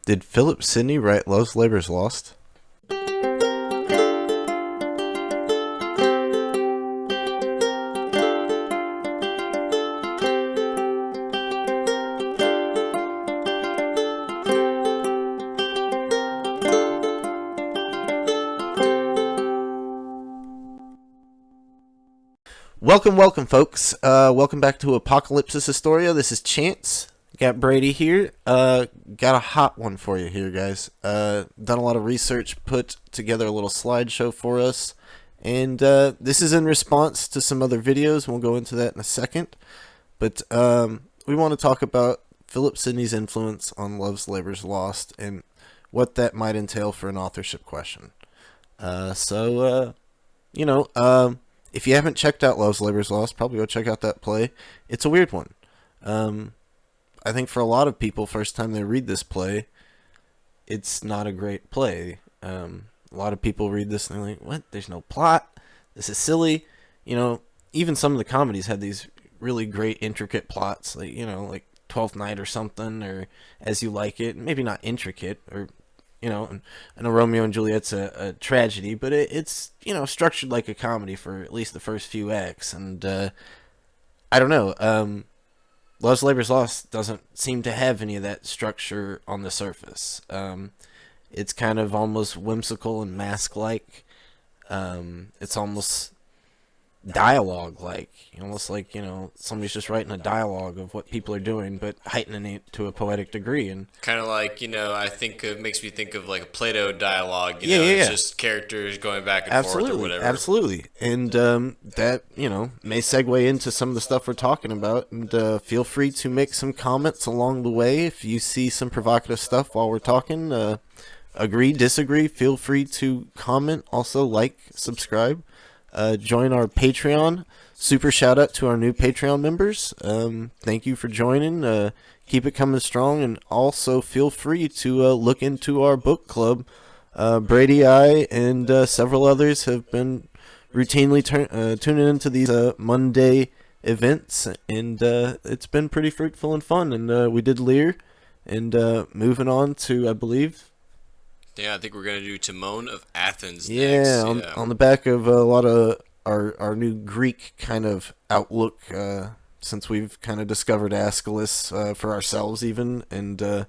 Did Philip Sidney write Love's Labour's Lost? Welcome, folks. Welcome back to Apocalypsis Historia. This is Chance. Got Brady here. Got a hot one for you here, guys. Done a lot of research, put together a little slideshow for us, and this is in response to some other videos, and we'll go into that in a second. But we want to talk about Philip Sidney's influence on Love's Labour's Lost and what that might entail for an authorship question. If you haven't checked out Love's Labour's Lost, probably go check out that play. It's a weird one. I think for a lot of people, first time they read this play, it's not a great play. A lot of people read this and they're like, what? There's no plot. This is silly. Even some of the comedies had these really great, intricate plots, like Twelfth Night or something, or As You Like It. Maybe not intricate, or and a Romeo and Juliet's a tragedy, but it's structured like a comedy for at least the first few acts, and I don't know. Love's Labour's Lost doesn't seem to have any of that structure on the surface. It's kind of almost whimsical and mask-like. It's almost dialogue-like, almost like somebody's just writing a dialogue of what people are doing, but heightening it to a poetic degree, and kind of like I think it makes me think of like a Plato dialogue. It's just characters going back and forth or whatever. Absolutely, and that may segue into some of the stuff we're talking about, and feel free to make some comments along the way if you see some provocative stuff while we're talking. Agree, disagree, feel free to comment. Also, like, subscribe. Join our Patreon. Super shout out to our new Patreon members. Thank you for joining. Keep it coming strong, and also feel free to look into our book club. Brady, I, and several others have been routinely tuning into these Monday events, and it's been pretty fruitful and fun. And we did Lear, and moving on to, I believe. Yeah, I think we're going to do Timon of Athens next. On the back of a lot of our new Greek kind of outlook, since we've kind of discovered Aeschylus for ourselves even, and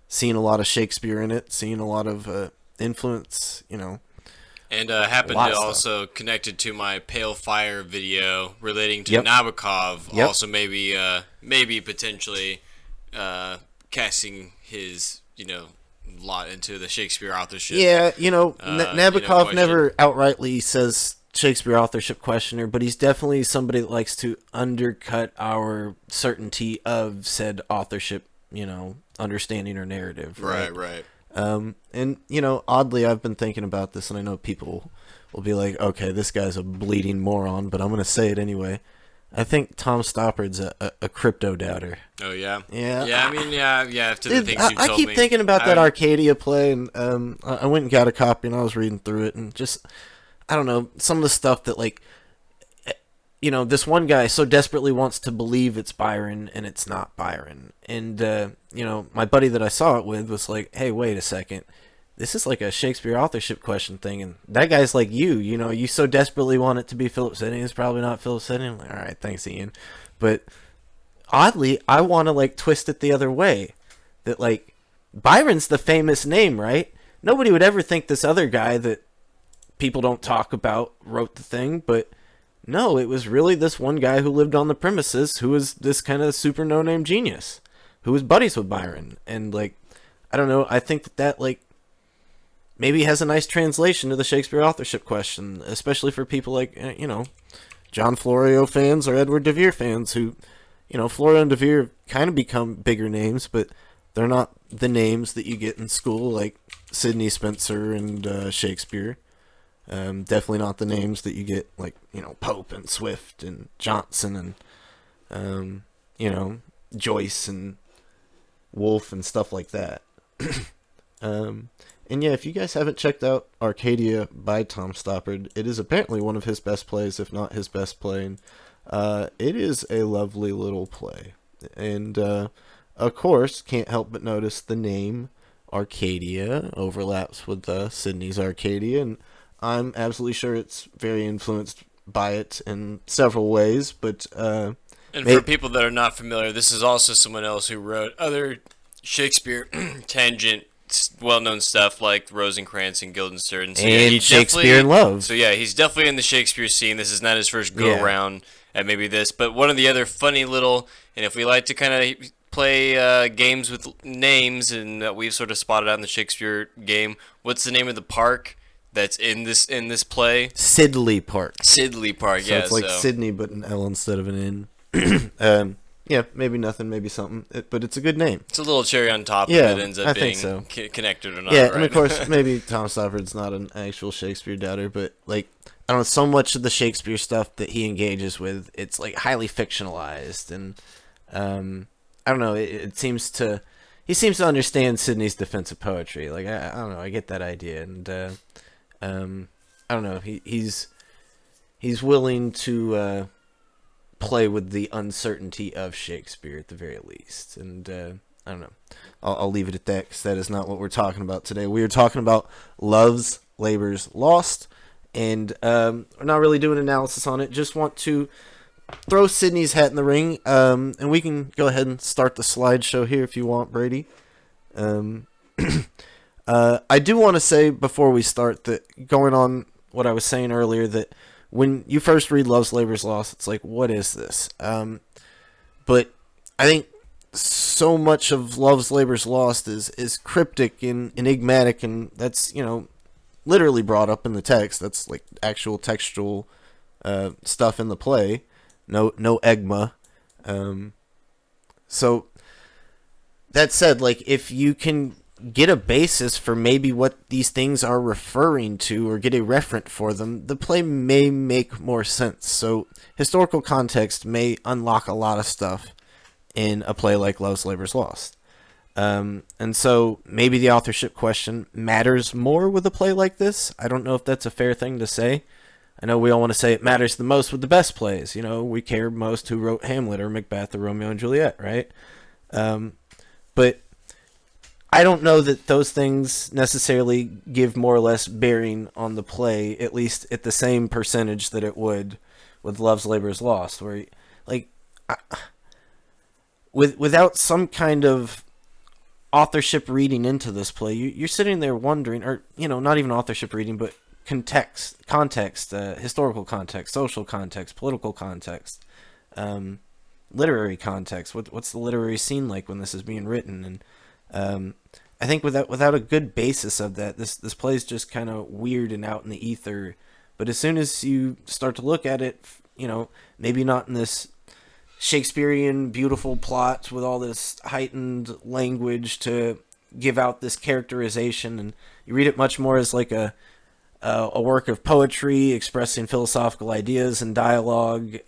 seeing a lot of Shakespeare in it, seeing a lot of influence, And happened to also connected to my Pale Fire video relating to Nabokov, also maybe potentially casting his, lot into the Shakespeare authorship. Yeah, Nabokov never outrightly says Shakespeare authorship questioner, but he's definitely somebody that likes to undercut our certainty of said authorship, understanding or narrative. Right. And, oddly, I've been thinking about this, and I know people will be like, okay, this guy's a bleeding moron, but I'm going to say it anyway. I think Tom Stoppard's a crypto doubter. Oh, yeah? Yeah. Yeah, I mean, after the things you've I told keep me. thinking about that Arcadia play, and I went and got a copy, and I was reading through it, and just, I don't know, some of the stuff that, this one guy so desperately wants to believe it's Byron, and it's not Byron. And, my buddy that I saw it with was like, hey, wait a second. This is like a Shakespeare authorship question thing, and that guy's like you so desperately want it to be Philip Sidney. It's probably not Philip Sidney. I'm like, all right, thanks, Ian. But oddly, I want to twist it the other way. That Byron's the famous name, right? Nobody would ever think this other guy that people don't talk about wrote the thing, but no, it was really this one guy who lived on the premises who was this kind of super no-name genius who was buddies with Byron. And I don't know, I think that maybe has a nice translation to the Shakespeare authorship question, especially for people like, John Florio fans or Edward de Vere fans who, Florio and de Vere kind of become bigger names, but they're not the names that you get in school like Sidney Spencer and Shakespeare. Definitely not the names that you get like, Pope and Swift and Johnson and, Joyce and Wolfe and stuff like that. And yeah, if you guys haven't checked out Arcadia by Tom Stoppard, it is apparently one of his best plays, if not his best play. And, it is a lovely little play. And, of course, can't help but notice the name Arcadia overlaps with Sidney's Arcadia, and I'm absolutely sure it's very influenced by it in several ways. But and for people that are not familiar, this is also someone else who wrote other Shakespeare tangent, well-known stuff like Rosencrantz and Guildenstern. So, and Shakespeare in Love. So yeah, he's definitely in the Shakespeare scene. This is not his first go-around at maybe this. But one of the other funny little, and if we like to kind of play games with names, and we've sort of spotted out in the Shakespeare game, what's the name of the park that's in this play? Sidley Park. Sidley Park, so it's like Sydney, but an L instead of an N. Yeah, maybe nothing, maybe something, but it's a good name. It's a little cherry on top if it ends up being connected or not. Yeah, right? And of course, maybe Tom Stoppard's not an actual Shakespeare doubter, but like, I don't know, so much of the Shakespeare stuff that he engages with, it's like highly fictionalized, and I don't know, he seems to understand Sidney's defense of poetry. Like, I don't know, I get that idea, and I don't know, he's willing to play with the uncertainty of Shakespeare at the very least. And I don't know. I'll leave it at that, because that is not what we're talking about today. We are talking about Love's Labour's Lost, and we're not really doing analysis on it. Just want to throw Sidney's hat in the ring, and we can go ahead and start the slideshow here if you want, Brady. I do want to say before we start that, going on what I was saying earlier, that when you first read Love's Labour's Lost, it's like, what is this? But I think so much of Love's Labour's Lost is cryptic and enigmatic, and that's, literally brought up in the text. That's like actual textual stuff in the play. No egma. So that said, like, if you can get a basis for maybe what these things are referring to, or get a referent for them, the play may make more sense. So historical context may unlock a lot of stuff in a play like Love's Labour's Lost. And so maybe the authorship question matters more with a play like this. I don't know if that's a fair thing to say. I know we all want to say it matters the most with the best plays. We care most who wrote Hamlet or Macbeth or Romeo and Juliet, right? But I don't know that those things necessarily give more or less bearing on the play, at least at the same percentage that it would with Love's Labour's Lost, where, like, without some kind of authorship reading into this play, you're sitting there wondering, or, not even authorship reading, but context, historical context, social context, political context, literary context. What's the literary scene like when this is being written? And I think without a good basis of that, this play is just kind of weird and out in the ether. But as soon as you start to look at it, maybe not in this Shakespearean beautiful plot with all this heightened language to give out this characterization, and you read it much more as like a work of poetry expressing philosophical ideas and dialogue,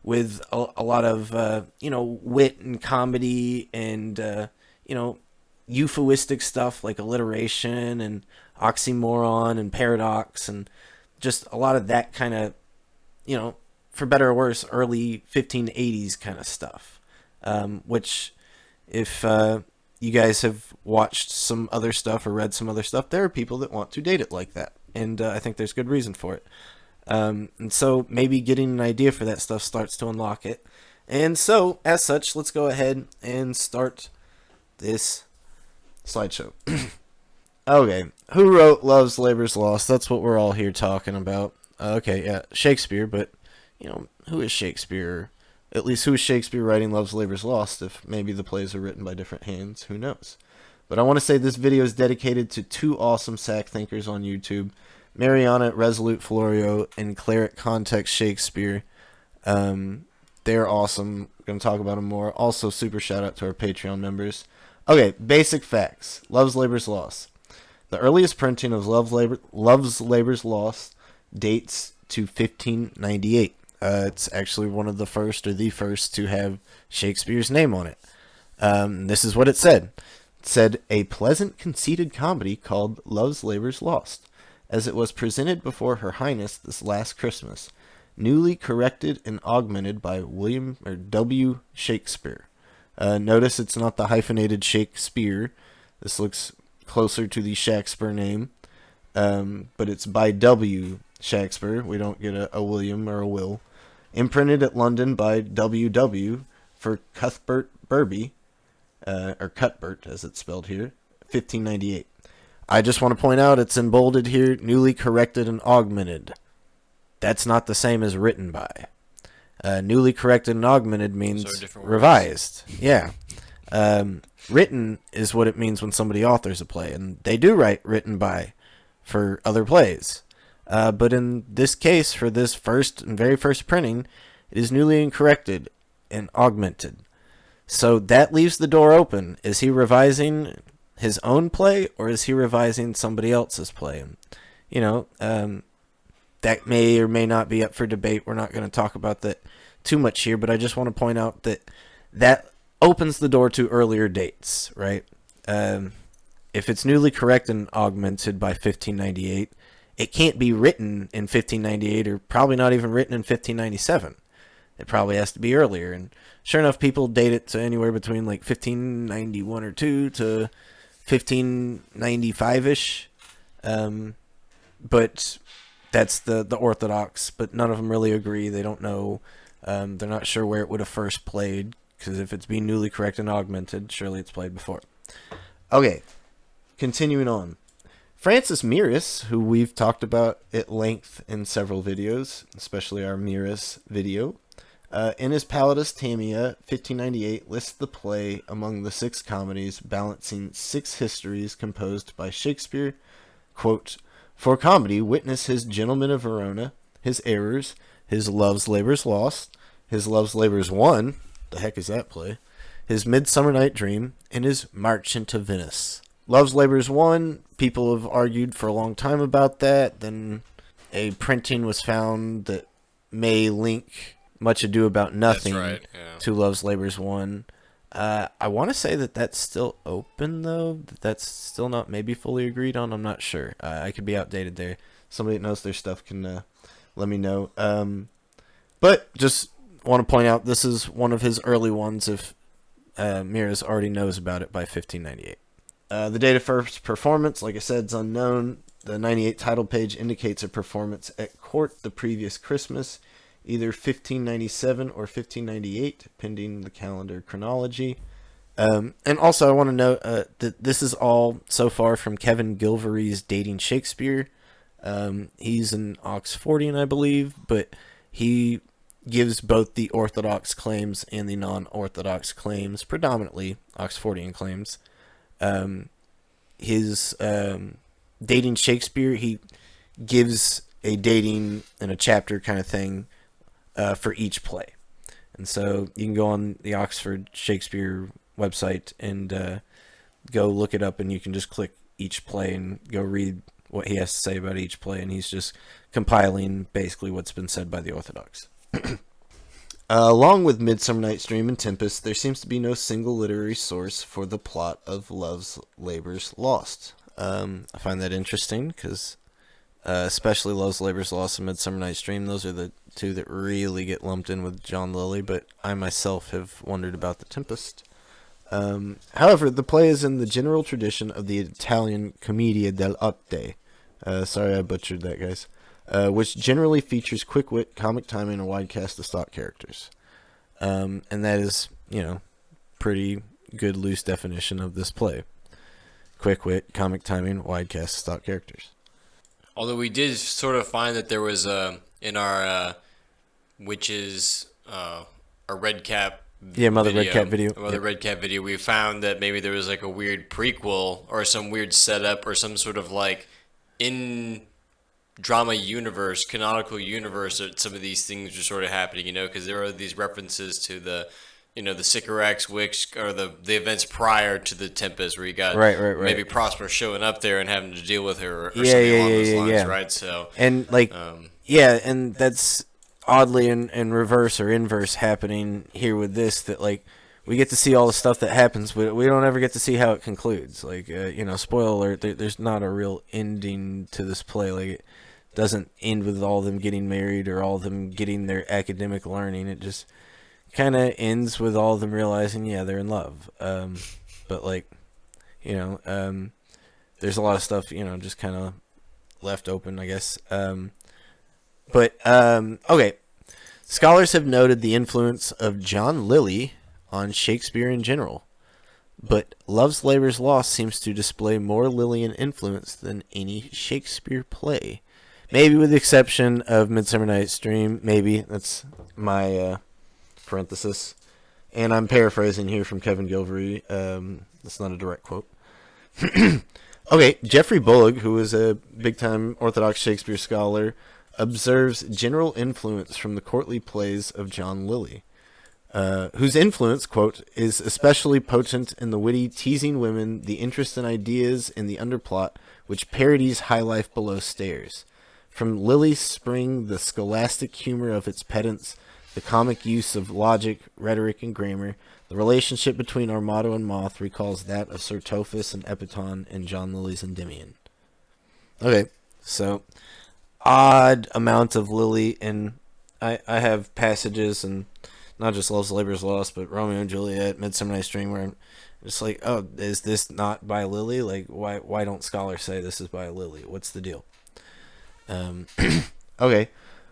with a lot of wit and comedy and euphuistic stuff like alliteration and oxymoron and paradox, and just a lot of that kind of, for better or worse, early 1580s kind of stuff, which, if you guys have watched some other stuff or read some other stuff, there are people that want to date it like that, and I think there's good reason for it. And so maybe getting an idea for that stuff starts to unlock it. And so, as such, let's go ahead and start this slideshow. Okay, who wrote Love's Labour's Lost? That's what we're all here talking about. Okay, yeah, Shakespeare, but, who is Shakespeare? At least who is Shakespeare writing Love's Labour's Lost? If maybe the plays are written by different hands, who knows? But I want to say this video is dedicated to two awesome SAC thinkers on YouTube, Mariana at Resolute Florio and Claire at Context Shakespeare. They're awesome. I'm going to talk about them more. Also, super shout out to our Patreon members. Okay, basic facts. Love's Labour's Lost. The earliest printing of Love's Labour's Lost dates to 1598. It's actually one of the first, or the first, to have Shakespeare's name on it. This is what it said. It said, "A pleasant conceited comedy called Love's Labour's Lost, as it was presented before Her Highness this last Christmas, newly corrected and augmented by W. Shakespeare." Notice it's not the hyphenated Shakespeare. This looks closer to the Shakespeare name, but it's by W. Shakespeare. We don't get a William or a Will. Imprinted at London by W.W. for Cuthbert Burby, or Cuthbert as it's spelled here, 1598. I just want to point out it's in bolded here, newly corrected and augmented. That's not the same as written by. Newly corrected and augmented means revised. Yeah. Written is what it means when somebody authors a play, and they do write written by for other plays. But in this case, for this very first printing, it is newly corrected and augmented. So that leaves the door open. Is he revising his own play, or is he revising somebody else's play? And, that may or may not be up for debate. We're not going to talk about that too much here, but I just want to point out that opens the door to earlier dates, right? If it's newly corrected and augmented by 1598, it can't be written in 1598, or probably not even written in 1597. It probably has to be earlier, and sure enough, people date it to anywhere between like 1591 or 2 to 1595-ish. But that's the orthodox, but none of them really agree. They don't know. They're not sure where it would have first played, because if it's being newly corrected and augmented, surely it's played before. Okay, continuing on. Francis Meares, who we've talked about at length in several videos, especially our Meares video, in his Pallidus Tamia, 1598, lists the play among the 6 comedies, balancing 6 histories composed by Shakespeare. Quote, "For comedy, witness his Gentleman of Verona, his Errors, his Love's Labour's Lost, his Love's Labour's Won," the heck is that play, his Midsummer Night Dream, and his March into Venice. Love's Labour's Won, people have argued for a long time about that. Then a printing was found that may link Much Ado About Nothing to Love's Labour's Won. I want to say that's still open, though. That's still not maybe fully agreed on. I'm not sure. I could be outdated there. Somebody that knows their stuff can let me know. But just want to point out, this is one of his early ones if Meares already knows about it by 1598. The date of first performance, like I said, is unknown. The 98 title page indicates a performance at court the previous Christmas, either 1597 or 1598, pending the calendar chronology. And also I want to note that this is all so far from Kevin Gilvery's Dating Shakespeare. He's an Oxfordian, I believe, but he gives both the orthodox claims and the non-orthodox claims, predominantly Oxfordian claims. His Dating Shakespeare, he gives a dating and a chapter kind of thing for each play. And so you can go on the Oxford Shakespeare website and go look it up, and you can just click each play and go read what he has to say about each play, and he's just compiling basically what's been said by the Orthodox. Along with Midsummer Night's Dream and Tempest, there seems to be no single literary source for the plot of Love's Labour's Lost. I find that interesting because especially Love's Labour's Lost and Midsummer Night's Dream, those are the 2 that really get lumped in with John Lilly, but I myself have wondered about the Tempest. However, the play is in the general tradition of the Italian Commedia dell'arte. Sorry I butchered that, guys. Which generally features quick wit, comic timing, and a wide cast of stock characters. And that is, pretty good loose definition of this play. Quick wit, comic timing, wide cast of stock characters. Although we did sort of find that there was in our witches a red cap. Yeah, Mother Red Cap video. Mother Red Cap video. We found that maybe there was like a weird prequel or some weird setup or some sort of like in drama universe, canonical universe that some of these things are sort of happening, because there are these references to the, the Sycorax Wicks or the events prior to the Tempest, where you got maybe Prosper showing up there and having to deal with her or something along those lines, right? So and and that's oddly in reverse or inverse happening here with this, that we get to see all the stuff that happens, but we don't ever get to see how it concludes. Spoiler alert, there's not a real ending to this play. It doesn't end with all of them getting married or all of them getting their academic learning. It just kind of ends with all of them realizing, they're in love. But There's a lot of stuff, just kind of left open, I guess. Okay. Scholars have noted the influence of John Lyly on Shakespeare in general, but Love's Labour's Lost seems to display more Lillian influence than any Shakespeare play. Maybe with the exception of Midsummer Night's Dream. Maybe. That's my parenthesis. And I'm paraphrasing here from Kevin Gilvery. That's not a direct quote. Okay, Geoffrey Bullock, who is a big-time Orthodox Shakespeare scholar, observes general influence from the courtly plays of John Lyly, whose influence, quote, is especially potent in the witty teasing women, the interest in ideas in the underplot, which parodies high life below stairs. From Lyly spring the scholastic humor of its pedants, the comic use of logic, rhetoric, and grammar. The relationship between Armado and Moth recalls that of Sir Tophus and Epiton in John Lyly's Endymion. Okay, so odd amount of Lyly, and I have passages, and not just Love's Labour's Lost, but Romeo and Juliet, Midsummer Night's Dream, where I'm just like, oh, is this not by Lyly? Like, why don't scholars say this is by Lyly? What's the deal? Okay.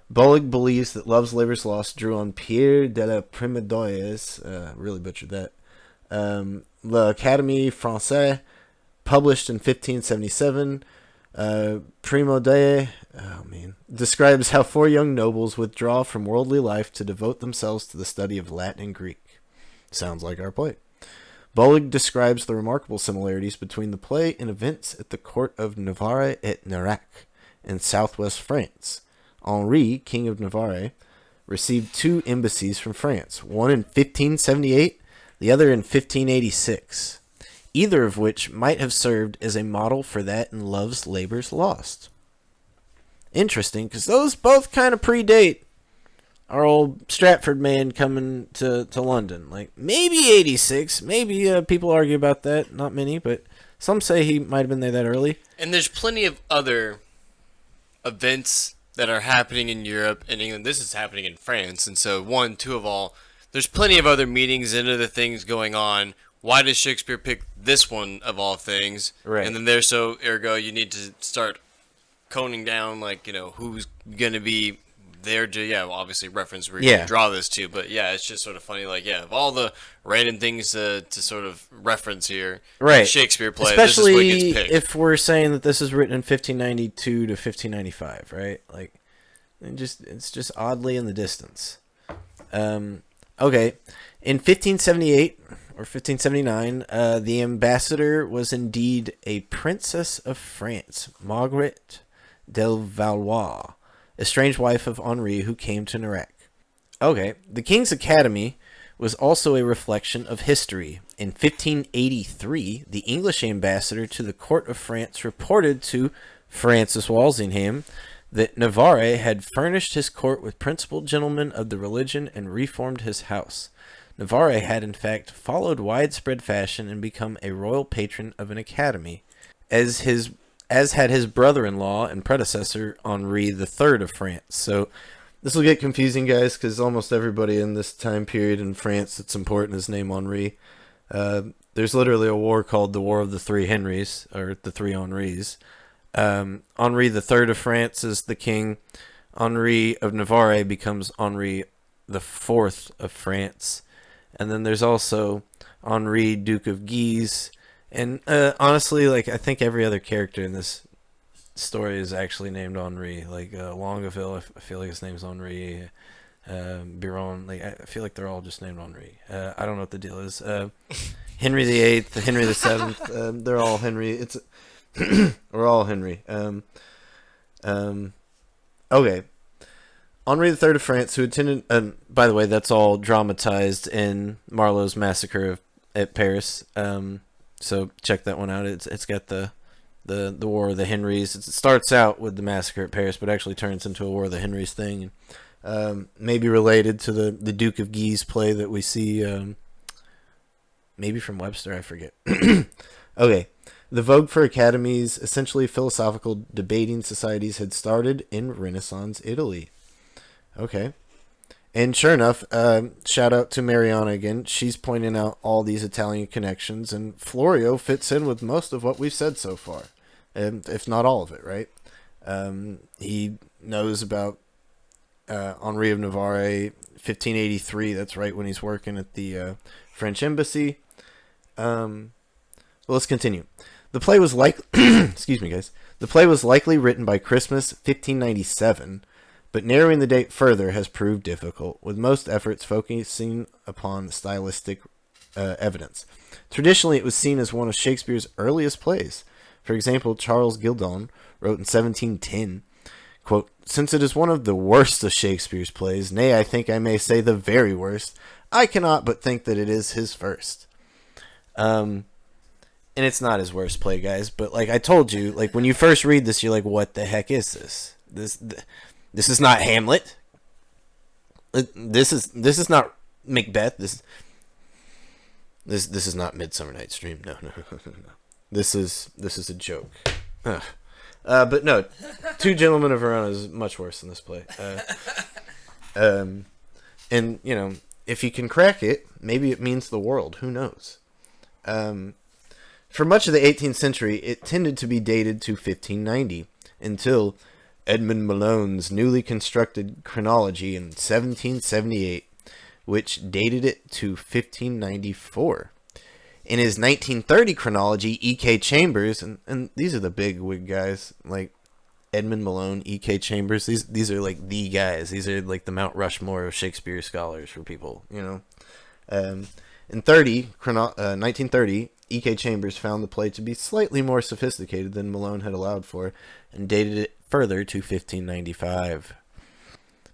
Bullock believes that Love's Labour's Lost drew on Pierre de la Prémodeuil's, really butchered that, L'Académie Française, published in 1577. Prémodeuil, describes how four young nobles withdraw from worldly life to devote themselves to the study of Latin and Greek. Sounds like our play. Bullock describes the remarkable similarities between the play and events at the court of Navarre et Nerac in southwest France. Henri, King of Navarre, received two embassies from France, one in 1578, the other in 1586, either of which might have served as a model for that in Love's Labour's Lost. Interesting, because those both kind of predate our old Stratford man coming to London. Like, maybe 86, maybe people argue about that, not many, but some say he might have been there that early. And there's plenty of other events that are happening in Europe and England. This is happening in France, and so two of all. There's plenty of other meetings and other things going on. Why does Shakespeare pick this one of all things? Right. And then ergo, you need to start coning down, who's going to be there to, obviously reference where you can draw this to. But, it's just sort of funny, of all the random things to sort of reference here, right? Shakespeare play, especially this is what gets picked. If we're saying that this is written in 1592 to 1595, right? It's just oddly in the distance. Okay. In 1578 or 1579, the ambassador was indeed a princess of France, Margaret de Valois, estranged wife of Henri, who came to Nerac. Okay, the King's Academy was also a reflection of history. In 1583, the English ambassador to the court of France reported to Francis Walsingham that Navarre had furnished his court with principal gentlemen of the religion and reformed his house. Navarre had in fact followed widespread fashion and become a royal patron of an academy, as had his brother-in-law and predecessor Henri III of France. So this will get confusing, guys, because almost everybody in this time period in France that's important is named Henri. There's literally a war called the War of the Three Henrys, or the Three Henris. Henri III of France is the king. Henri of Navarre becomes Henri IV of France. And then there's also Henri, Duke of Guise. And honestly, I think every other character in this story is actually named Henri. Longueville, I feel like his name's Henri. Biron, I feel like they're all just named Henri. I don't know what the deal is. Henry VIII, Henry VII, they're all Henry. We're all Henry. Okay. Henri III of France, who attended, and by the way, that's all dramatized in Marlowe's Massacre at Paris. So check that one out. It's got the War of the Henrys. It starts out with the Massacre at Paris, but actually turns into a War of the Henrys thing. Maybe related to the Duke of Guise play that we see, maybe from Webster, I forget. Okay. The vogue for academies, essentially philosophical debating societies, had started in Renaissance Italy. Okay. And sure enough, shout out to Mariana again. She's pointing out all these Italian connections, and Florio fits in with most of what we've said so far, if not all of it, right? He knows about Henri of Navarre, 1583. That's right when he's working at the French embassy. Well, let's continue. The play was excuse me, guys. The play was likely written by Christmas 1597. But narrowing the date further has proved difficult, with most efforts focusing upon stylistic evidence. Traditionally, it was seen as one of Shakespeare's earliest plays. For example, Charles Gildon wrote in 1710, quote, "Since it is one of the worst of Shakespeare's plays, nay, I think I may say the very worst, I cannot but think that it is his first." And it's not his worst play, guys, but like I told you, like when you first read this, you're like, what the heck is this? This is not Hamlet. This is not Macbeth. This is not Midsummer Night's Dream. No. This is a joke. But no, Two Gentlemen of Verona is much worse than this play. And you know, if you can crack it, maybe it means the world. Who knows? For much of the 18th century, it tended to be dated to 1590 until Edmund Malone's newly constructed chronology in 1778, which dated it to 1594. In his 1930 chronology, E.K. Chambers, and these are the big wig guys, like Edmund Malone, E.K. Chambers, these are like the guys. These are like the Mount Rushmore of Shakespeare scholars for people, you know. In 1930, E.K. Chambers found the play to be slightly more sophisticated than Malone had allowed for, and dated it further to 1595.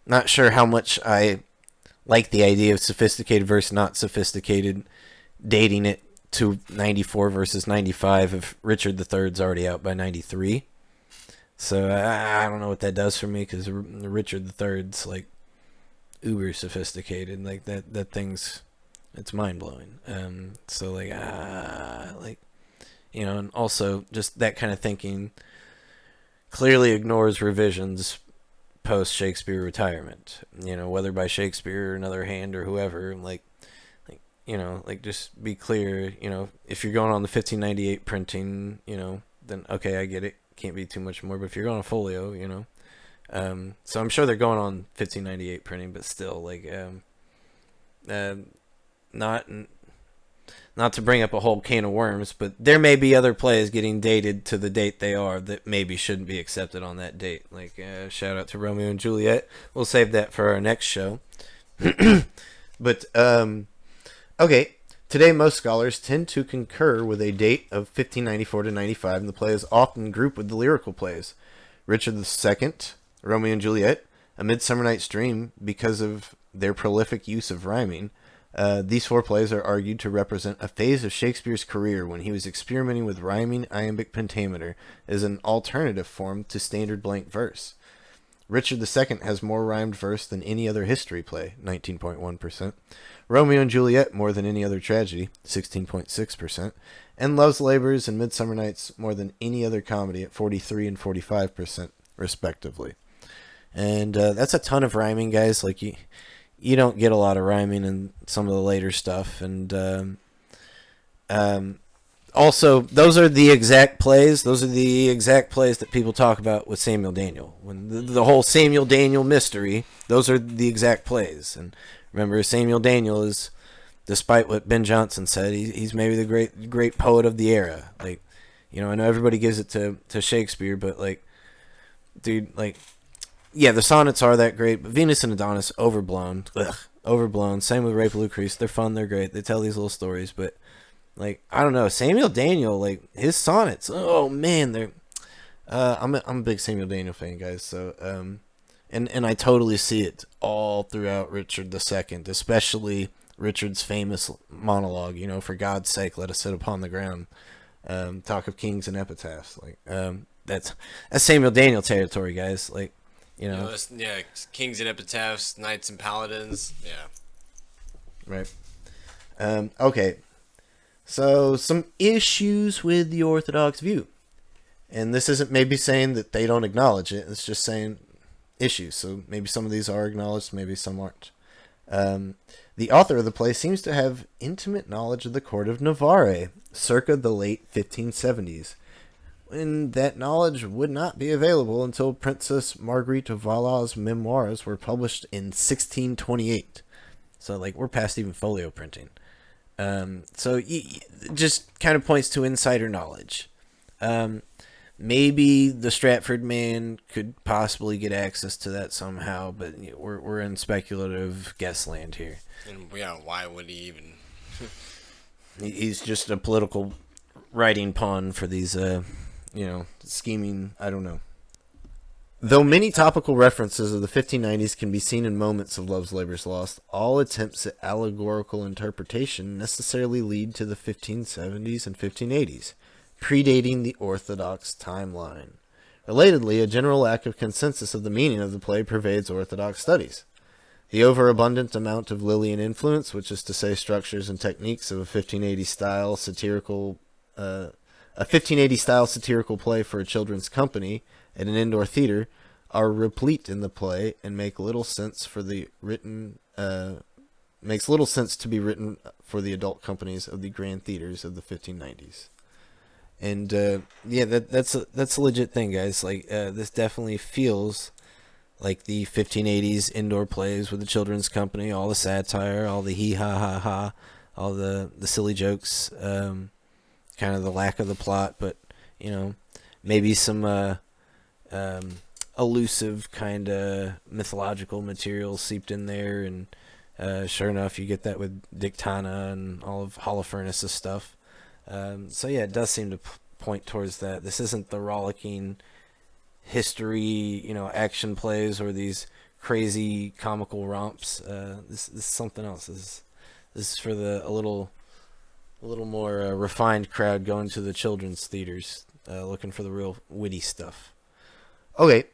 Not sure how much I like the idea of sophisticated versus not sophisticated, dating it to 94 versus 95 if Richard III's already out by 93. So I don't know what that does for me, because Richard III's like uber sophisticated. Like that thing's, it's mind blowing. So like you know, and also just that kind of thinking clearly ignores revisions post Shakespeare retirement, you know, whether by Shakespeare or another hand or whoever. Like you know, like just be clear, you know, if you're going on the 1598 printing, you know, then okay, I get it, can't be too much more. But if you're going on folio, you know, so I'm sure they're going on 1598 printing, but still, like not to bring up a whole can of worms, but there may be other plays getting dated to the date they are that maybe shouldn't be accepted on that date. Like, shout out to Romeo and Juliet. We'll save that for our next show. But, okay. Today, most scholars tend to concur with a date of 1594 to 95, and the play is often grouped with the lyrical plays. Richard II, Romeo and Juliet, A Midsummer Night's Dream, because of their prolific use of rhyming. These four plays are argued to represent a phase of Shakespeare's career when he was experimenting with rhyming iambic pentameter as an alternative form to standard blank verse. Richard II has more rhymed verse than any other history play, 19.1%. Romeo and Juliet more than any other tragedy, 16.6%. And Love's Labours and Midsummer Nights more than any other comedy at 43 and 45%, respectively. And that's a ton of rhyming, guys. Like, you don't get a lot of rhyming in some of the later stuff. And also, those are the exact plays. Those are the exact plays that people talk about with Samuel Daniel. When the whole Samuel Daniel mystery, those are the exact plays. And remember, Samuel Daniel is, despite what Ben Jonson said, he's maybe the great poet of the era. Like, you know, I know everybody gives it to Shakespeare, but like, dude, like, yeah, the sonnets are that great, but Venus and Adonis, overblown. Ugh, overblown. Same with Rape of Lucrece. They're fun, they're great. They tell these little stories, but like, I don't know, Samuel Daniel, like his sonnets, oh man, they're I'm a big Samuel Daniel fan, guys. So and I totally see it all throughout Richard II, especially Richard's famous monologue, you know, for God's sake, let us sit upon the ground. Talk of kings and epitaphs. Like, that's Samuel Daniel territory, guys. Like, you know, yeah, kings and epitaphs, knights and paladins. Yeah. Right. Okay. So, some issues with the Orthodox view. And this isn't maybe saying that they don't acknowledge it. It's just saying issues. So, maybe some of these are acknowledged, maybe some aren't. The author of the play seems to have intimate knowledge of the court of Navarre, circa the late 1570s, and that knowledge would not be available until Princess Marguerite of Valois' memoirs were published in 1628. So, like, we're past even folio printing. So, just kind of points to insider knowledge. Maybe the Stratford man could possibly get access to that somehow, but we're in speculative guess land here. And yeah, why would he even? He's just a political writing pawn for these, scheming. I don't know. Though many topical references of the 1590s can be seen in moments of Love's Labour's Lost, all attempts at allegorical interpretation necessarily lead to the 1570s and 1580s, predating the orthodox timeline. Relatedly, a general lack of consensus of the meaning of the play pervades orthodox studies. The overabundant amount of Lillian influence, which is to say structures and techniques of a 1580 style satirical play for a children's company at an indoor theater, are replete in the play and make little sense to be written for the adult companies of the grand theaters of the 1590s. And that's a legit thing, guys. Like, this definitely feels like the 1580s indoor plays with the children's company, all the satire, all the hee ha ha ha, all the silly jokes, kind of the lack of the plot, but maybe some elusive kind of mythological material seeped in there, and sure enough, you get that with Dictana and all of Holofernes' stuff. So yeah, it does seem to point towards that. This isn't the rollicking history, action plays or these crazy comical romps. This is something else. This is for a little more refined crowd going to the children's theaters, looking for the real witty stuff. Okay,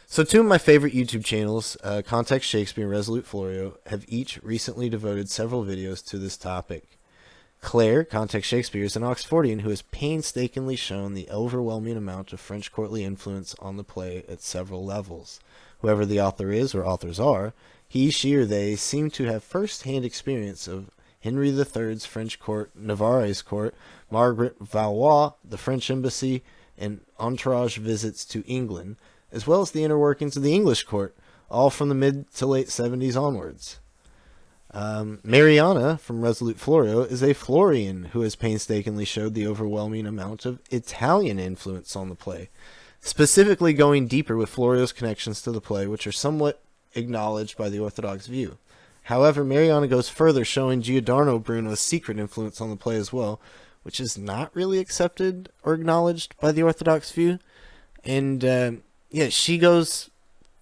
so two of my favorite YouTube channels, Context Shakespeare and Resolute Florio, have each recently devoted several videos to this topic. Claire, Context Shakespeare, is an Oxfordian who has painstakingly shown the overwhelming amount of French courtly influence on the play at several levels. Whoever the author is or authors are, he, she, or they seem to have first-hand experience of Henry III's French court, Navarre's court, Margaret Valois, the French embassy, and entourage visits to England, as well as the inner workings of the English court, all from the mid to late 70s onwards. Mariana from Resolute Florio is a Florian who has painstakingly showed the overwhelming amount of Italian influence on the play, specifically going deeper with Florio's connections to the play, which are somewhat acknowledged by the Orthodox view. However, Mariana goes further, showing Giordano Bruno's secret influence on the play as well, which is not really accepted or acknowledged by the Orthodox view. And she goes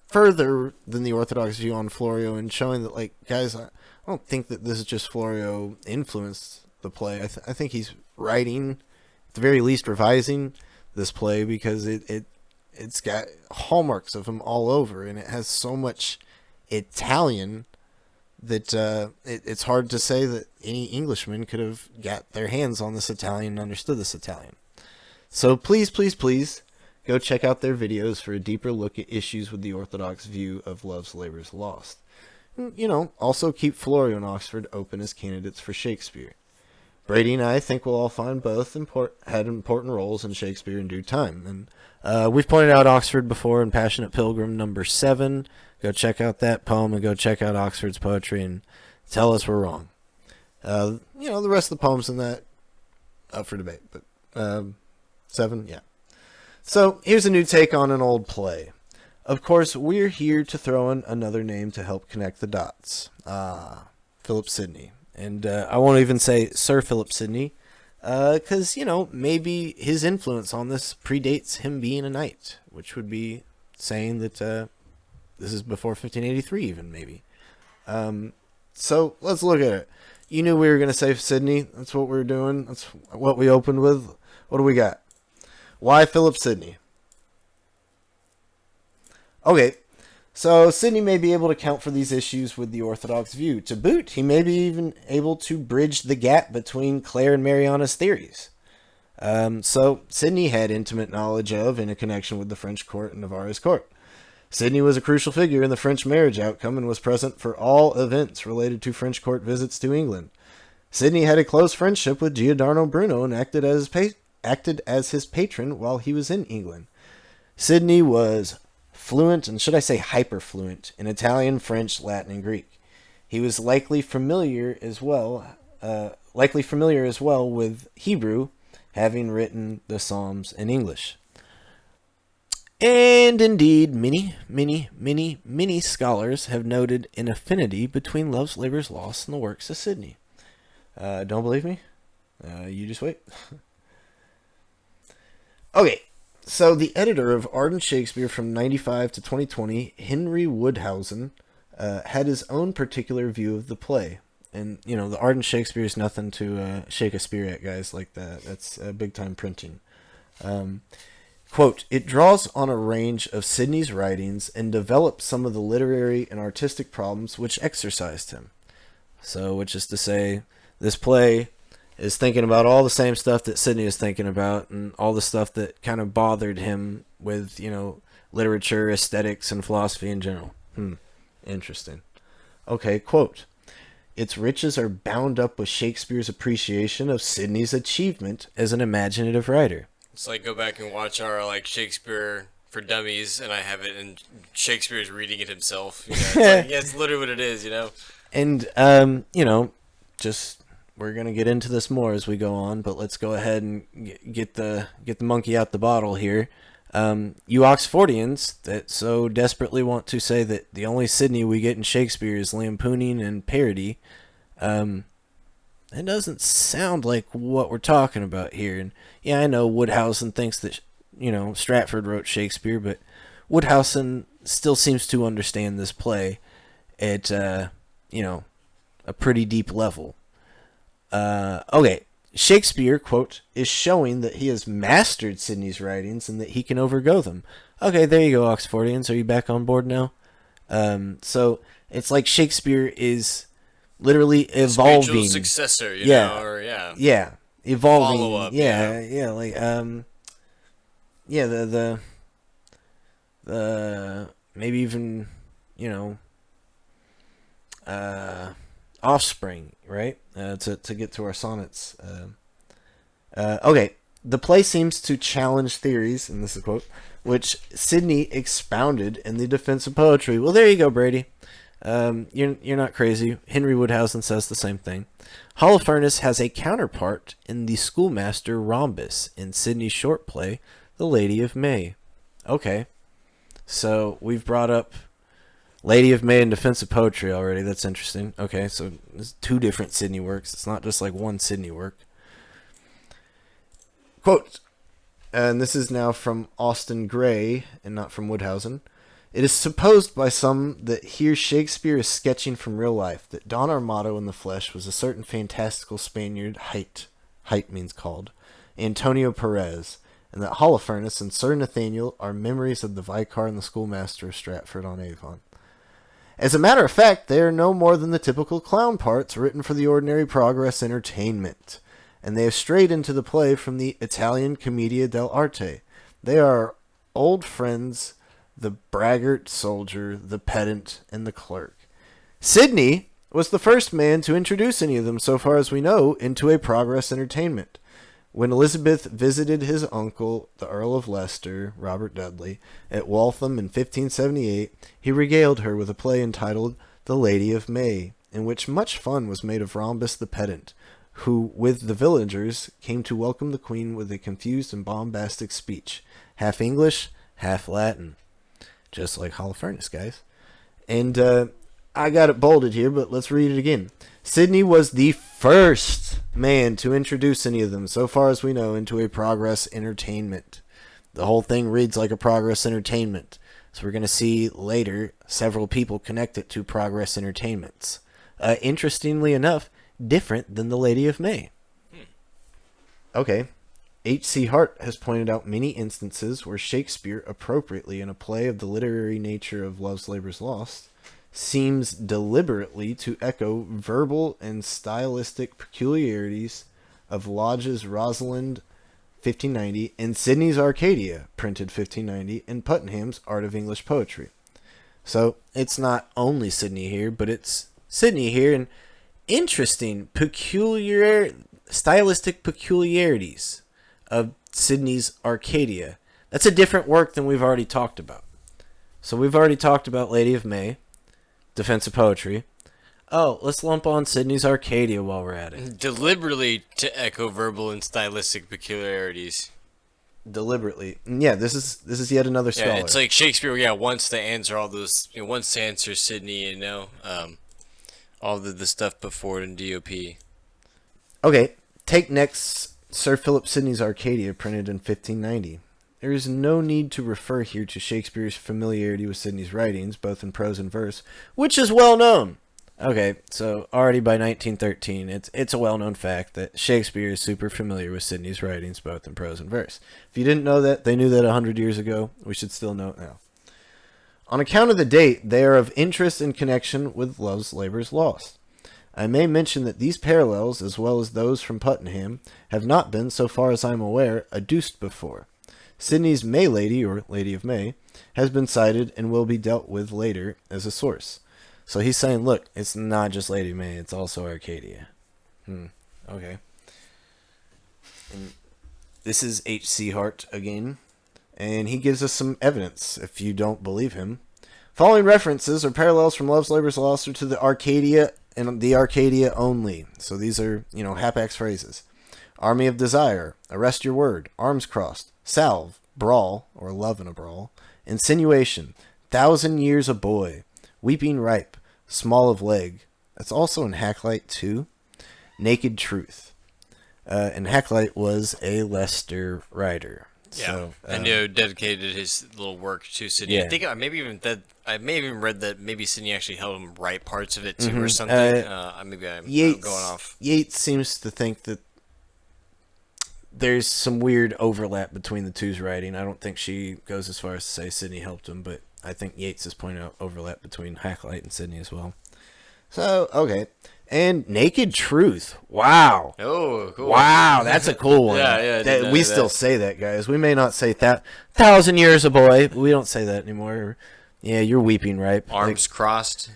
further than the Orthodox view on Florio and showing that, like, guys, I don't think that this is just Florio influenced the play. I think he's writing, at the very least revising this play, because it's got hallmarks of him all over, and it has so much Italian that it's hard to say that any Englishman could have got their hands on this Italian and understood this Italian. So please, please, please go check out their videos for a deeper look at issues with the Orthodox view of Love's Labour's Lost. Also keep Florio and Oxford open as candidates for Shakespeare. Brady and I think we'll all find both had important roles in Shakespeare in due time. And we've pointed out Oxford before in Passionate Pilgrim number 7. Go check out that poem and go check out Oxford's poetry and tell us we're wrong. The rest of the poems in that, up for debate. But 7, yeah. So here's a new take on an old play. Of course, we're here to throw in another name to help connect the dots. Philip Sidney. And I won't even say Sir Philip Sidney, because, maybe his influence on this predates him being a knight, which would be saying that this is before 1583 even, maybe. So let's look at it. You knew we were going to say Sidney. That's what we're doing. That's what we opened with. What do we got? Why Philip Sidney? Okay, so Sidney may be able to account for these issues with the Orthodox view. To boot, he may be even able to bridge the gap between Claire and Mariana's theories. So Sidney had intimate knowledge of and a connection with the French court and Navarre's court. Sidney was a crucial figure in the French marriage outcome and was present for all events related to French court visits to England. Sidney had a close friendship with Giordano Bruno and acted as his patron while he was in England. Sidney was fluent, and should I say hyper-fluent, in Italian, French, Latin, and Greek. He was likely familiar as well with Hebrew, having written the Psalms in English. And indeed, many scholars have noted an affinity between Love's Labour's Lost and the works of Sidney. Don't believe me? You just wait. Okay, so the editor of Art and Shakespeare from 95 to 2020, Henry Woodhousen, had his own particular view of the play. And, you know, the Art and Shakespeare is nothing to shake a spear at, guys, like that. That's big-time printing. Quote, it draws on a range of Sidney's writings and develops some of the literary and artistic problems which exercised him. So, which is to say, this play is thinking about all the same stuff that Sidney is thinking about and all the stuff that kind of bothered him with, you know, literature, aesthetics, and philosophy in general. Interesting. Okay, quote, its riches are bound up with Shakespeare's appreciation of Sidney's achievement as an imaginative writer. It's like go back and watch our Shakespeare for Dummies, and I have it, and Shakespeare's reading it himself. You know? It's literally what it is, you know. And you know, just we're gonna get into this more as we go on, but let's go ahead and get the monkey out the bottle here. You Oxfordians that so desperately want to say that the only Sidney we get in Shakespeare is lampooning and parody, it doesn't sound like what we're talking about here. And yeah, I know Woodhousen thinks that, you know, Stratford wrote Shakespeare, but Woodhousen still seems to understand this play at, you know, a pretty deep level. Okay. Shakespeare, quote, is showing that he has mastered Sidney's writings and that he can overgo them. Okay, there you go, Oxfordians. Are you back on board now? So it's like Shakespeare is literally evolving. Spiritual successor, you know, or yeah, evolving. Follow up, like the maybe even, you know, offspring, right? To get to our sonnets. Okay, the play seems to challenge theories, and this is a quote, which Sidney expounded in the defense of poetry. Well, there you go, Brady. You're not crazy. Henry Woodhousen says the same thing. Holofernes has a counterpart in the schoolmaster Rhombus in Sidney's short play, The Lady of May. Okay, so we've brought up Lady of May in defense of poetry already. That's interesting. Okay, so there's two different Sidney works. It's not just like one Sidney work. Quote, and this is now from Austin Gray and not from Woodhousen. It is supposed by some that here Shakespeare is sketching from real life, that Don Armado in the flesh was a certain fantastical Spaniard, Height means called, Antonio Perez, and that Holofernes and Sir Nathaniel are memories of the Vicar and the schoolmaster of Stratford-on-Avon. As a matter of fact, they are no more than the typical clown parts written for the ordinary progress entertainment, and they have strayed into the play from the Italian Commedia dell'arte. They are old friends, the braggart soldier, the pedant, and the clerk. Sidney was the first man to introduce any of them, so far as we know, into a progress entertainment. When Elizabeth visited his uncle, the Earl of Leicester, Robert Dudley, at Waltham in 1578, he regaled her with a play entitled The Lady of May, in which much fun was made of Rhombus the pedant, who, with the villagers, came to welcome the queen with a confused and bombastic speech, half English, half Latin. Just like Holofernes, guys. And I got it bolded here, but let's read it again. Sidney was the first man to introduce any of them, so far as we know, into a progress entertainment. The whole thing reads like a progress entertainment. So we're going to see later several people connect it to progress entertainments. Interestingly enough, different than The Lady of May. Okay. H.C. Hart has pointed out many instances where Shakespeare, appropriately in a play of the literary nature of Love's Labour's Lost, seems deliberately to echo verbal and stylistic peculiarities of Lodge's Rosalind 1590 and Sidney's Arcadia, printed 1590, and Puttenham's Art of English Poetry. So it's not only Sidney here, but it's Sidney here, and interesting stylistic peculiarities of Sidney's Arcadia. That's a different work than we've already talked about. So we've already talked about Lady of May, Defense of Poetry. Oh, let's lump on Sidney's Arcadia while we're at it. Deliberately to echo verbal and stylistic peculiarities. Deliberately. Yeah, this is yet another scholar. Yeah, it's like Shakespeare, wants to answer all those, wants to answer Sidney, all the stuff before it in DOP. Okay, take next Sir Philip Sidney's Arcadia, printed in 1590. There is no need to refer here to Shakespeare's familiarity with Sidney's writings, both in prose and verse, which is well known. Okay, so already by 1913, it's a well-known fact that Shakespeare is super familiar with Sidney's writings, both in prose and verse. If you didn't know that, they knew that 100 years ago. We should still know it now. On account of the date, they are of interest in connection with Love's Labour's Lost. I may mention that these parallels, as well as those from Puttenham, have not been, so far as I am aware, adduced before. Sidney's May Lady, or Lady of May, has been cited and will be dealt with later as a source. So he's saying, look, it's not just Lady May, it's also Arcadia. Okay. And this is H.C. Hart again, and he gives us some evidence, if you don't believe him. Following references are parallels from Love's Labour's Lost to the Arcadia and the Arcadia only. So these are, hapax phrases. Army of Desire, Arrest Your Word, Arms Crossed, Salve, Brawl, or Love in a Brawl, Insinuation, 1,000 Years a Boy, Weeping Ripe, Small of Leg. That's also in Hacklight too. Naked Truth. And Hacklight was a Leicester writer. Yeah, so, and dedicated his little work to Sidney. Yeah. I think I may have even read that maybe Sidney actually helped him write parts of it too, or something. Maybe I'm going off. Yeats seems to think that there's some weird overlap between the two's writing. I don't think she goes as far as to say Sidney helped him, but I think Yeats has pointed out overlap between Hacklight and Sidney as well. So, okay. And Naked Truth. Wow. Oh, cool. Wow, that's a cool one. Yeah. We still say that, guys. We may not say that 1,000 Years a Boy. We don't say that anymore. Yeah, you're weeping ripe. Arms Crossed.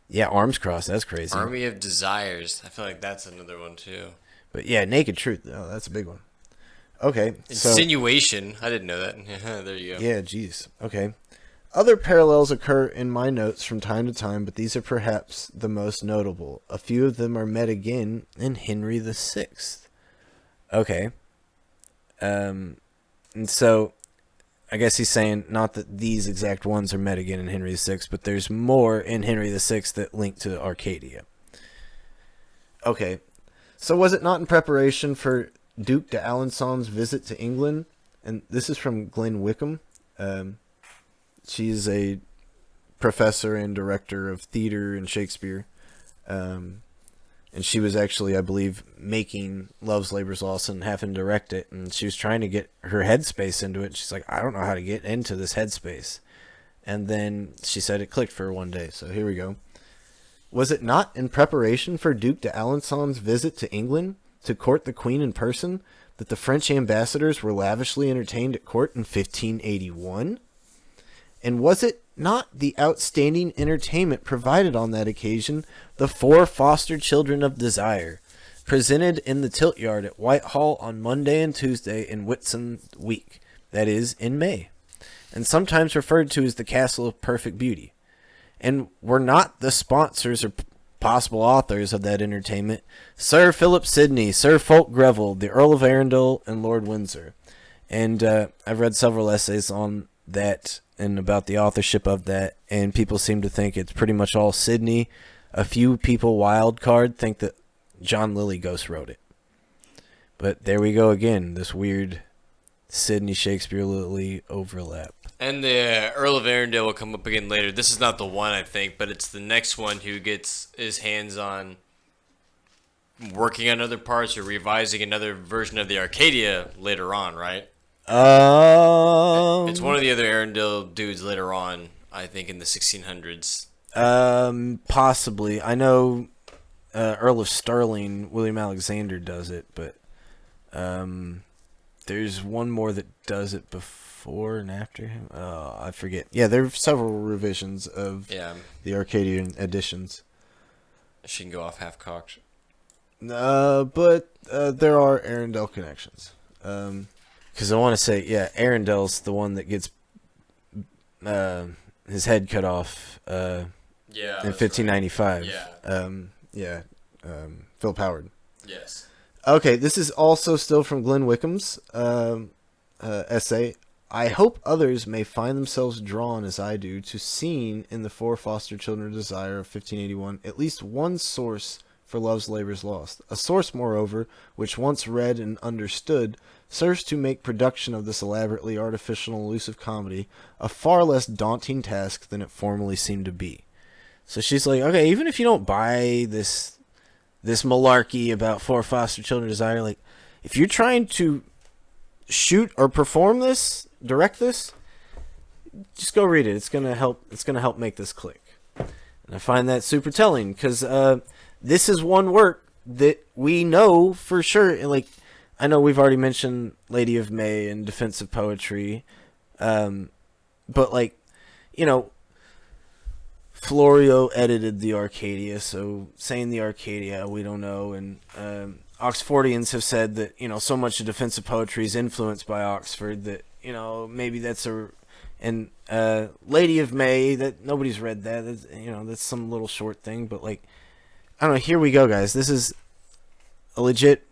Yeah, Arms Crossed. That's crazy. Army of Desires. I feel like that's another one, too. But yeah, Naked Truth. Oh, that's a big one. Okay. Insinuation. I didn't know that. There you go. Yeah, geez. Okay. Other parallels occur in my notes from time to time, but these are perhaps the most notable. A few of them are met again in Henry VI. Okay. And so, I guess he's saying not that these exact ones are met again in Henry VI, but there's more in Henry VI that link to Arcadia. Okay. So was it not in preparation for Duke d'Alençon's visit to England? And this is from Glenn Wickham. She's a professor and director of theater and Shakespeare. And she was actually, I believe, making Love's Labour's Lost and having to direct it. And she was trying to get her headspace into it. She's like, I don't know how to get into this headspace. And then she said it clicked for her one day. So here we go. Was it not in preparation for Duke d'Alençon's visit to England to court the Queen in person that the French ambassadors were lavishly entertained at court in 1581? And was it not the outstanding entertainment provided on that occasion, the 4 foster children of desire, presented in the tilt yard at Whitehall on Monday and Tuesday in Whitsun week, that is, in May, and sometimes referred to as the Castle of Perfect Beauty? And were not the sponsors or possible authors of that entertainment Sir Philip Sidney, Sir Fulk Greville, the Earl of Arundel, and Lord Windsor? And I've read several essays on that and about the authorship of that, and people seem to think it's pretty much all Sidney. A few people, wild card, think that John Lilyghost wrote it. But there we go again, this weird Sidney Shakespeare Lilly overlap. And the Earl of Arundel will come up again later. This is not the one, I think, but it's the next one who gets his hands on working on other parts or revising another version of the Arcadia later on, right? It's one of the other Arundel dudes later on, I think, in the 1600s. Possibly. I know Earl of Stirling, William Alexander does it, but there's one more that does it before and after him. Oh, I forget. Yeah, there are several revisions of the Arcadian editions. She can go off half-cocked. But there are Arundel connections. Because I want to say, Arundel's the one that gets his head cut off in 1595. Right. Philip Howard. Yes. Okay, this is also still from Glenn Wickham's essay. I hope others may find themselves drawn, as I do, to seeing in the Four Foster Children of Desire of 1581 at least one source for Love's Labours Lost. A source, moreover, which once read and understood, serves to make production of this elaborately artificial and elusive comedy a far less daunting task than it formerly seemed to be. So she's like, okay, even if you don't buy this malarkey about Four Foster Children of Desire, like, if you're trying to shoot or perform this, direct this, just go read it. It's gonna help make this click. And I find that super telling, because this is one work that we know for sure. Like, I know we've already mentioned Lady of May and Defense of Poetry, but, like, you know, Florio edited the Arcadia, so saying the Arcadia, we don't know. And Oxfordians have said that, you know, so much of Defense of Poetry is influenced by Oxford that, you know, maybe that's and Lady of May, that nobody's read that. That's, you know, that's some little short thing, but, like, I don't know. Here we go, guys. This is a legit,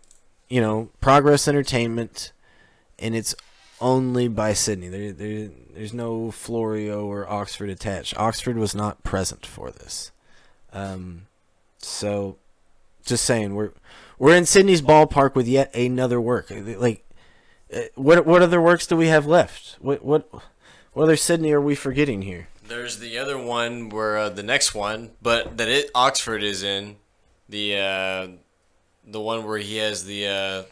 you know, Progress Entertainment, and it's only by Sidney. There's no Florio or Oxford attached. Oxford was not present for this. So, just saying, we're in Sidney's ballpark with yet another work. Like, what other works do we have left? What other Sidney are we forgetting here? There's the other one where the next one, but that Oxford is in the one where he has the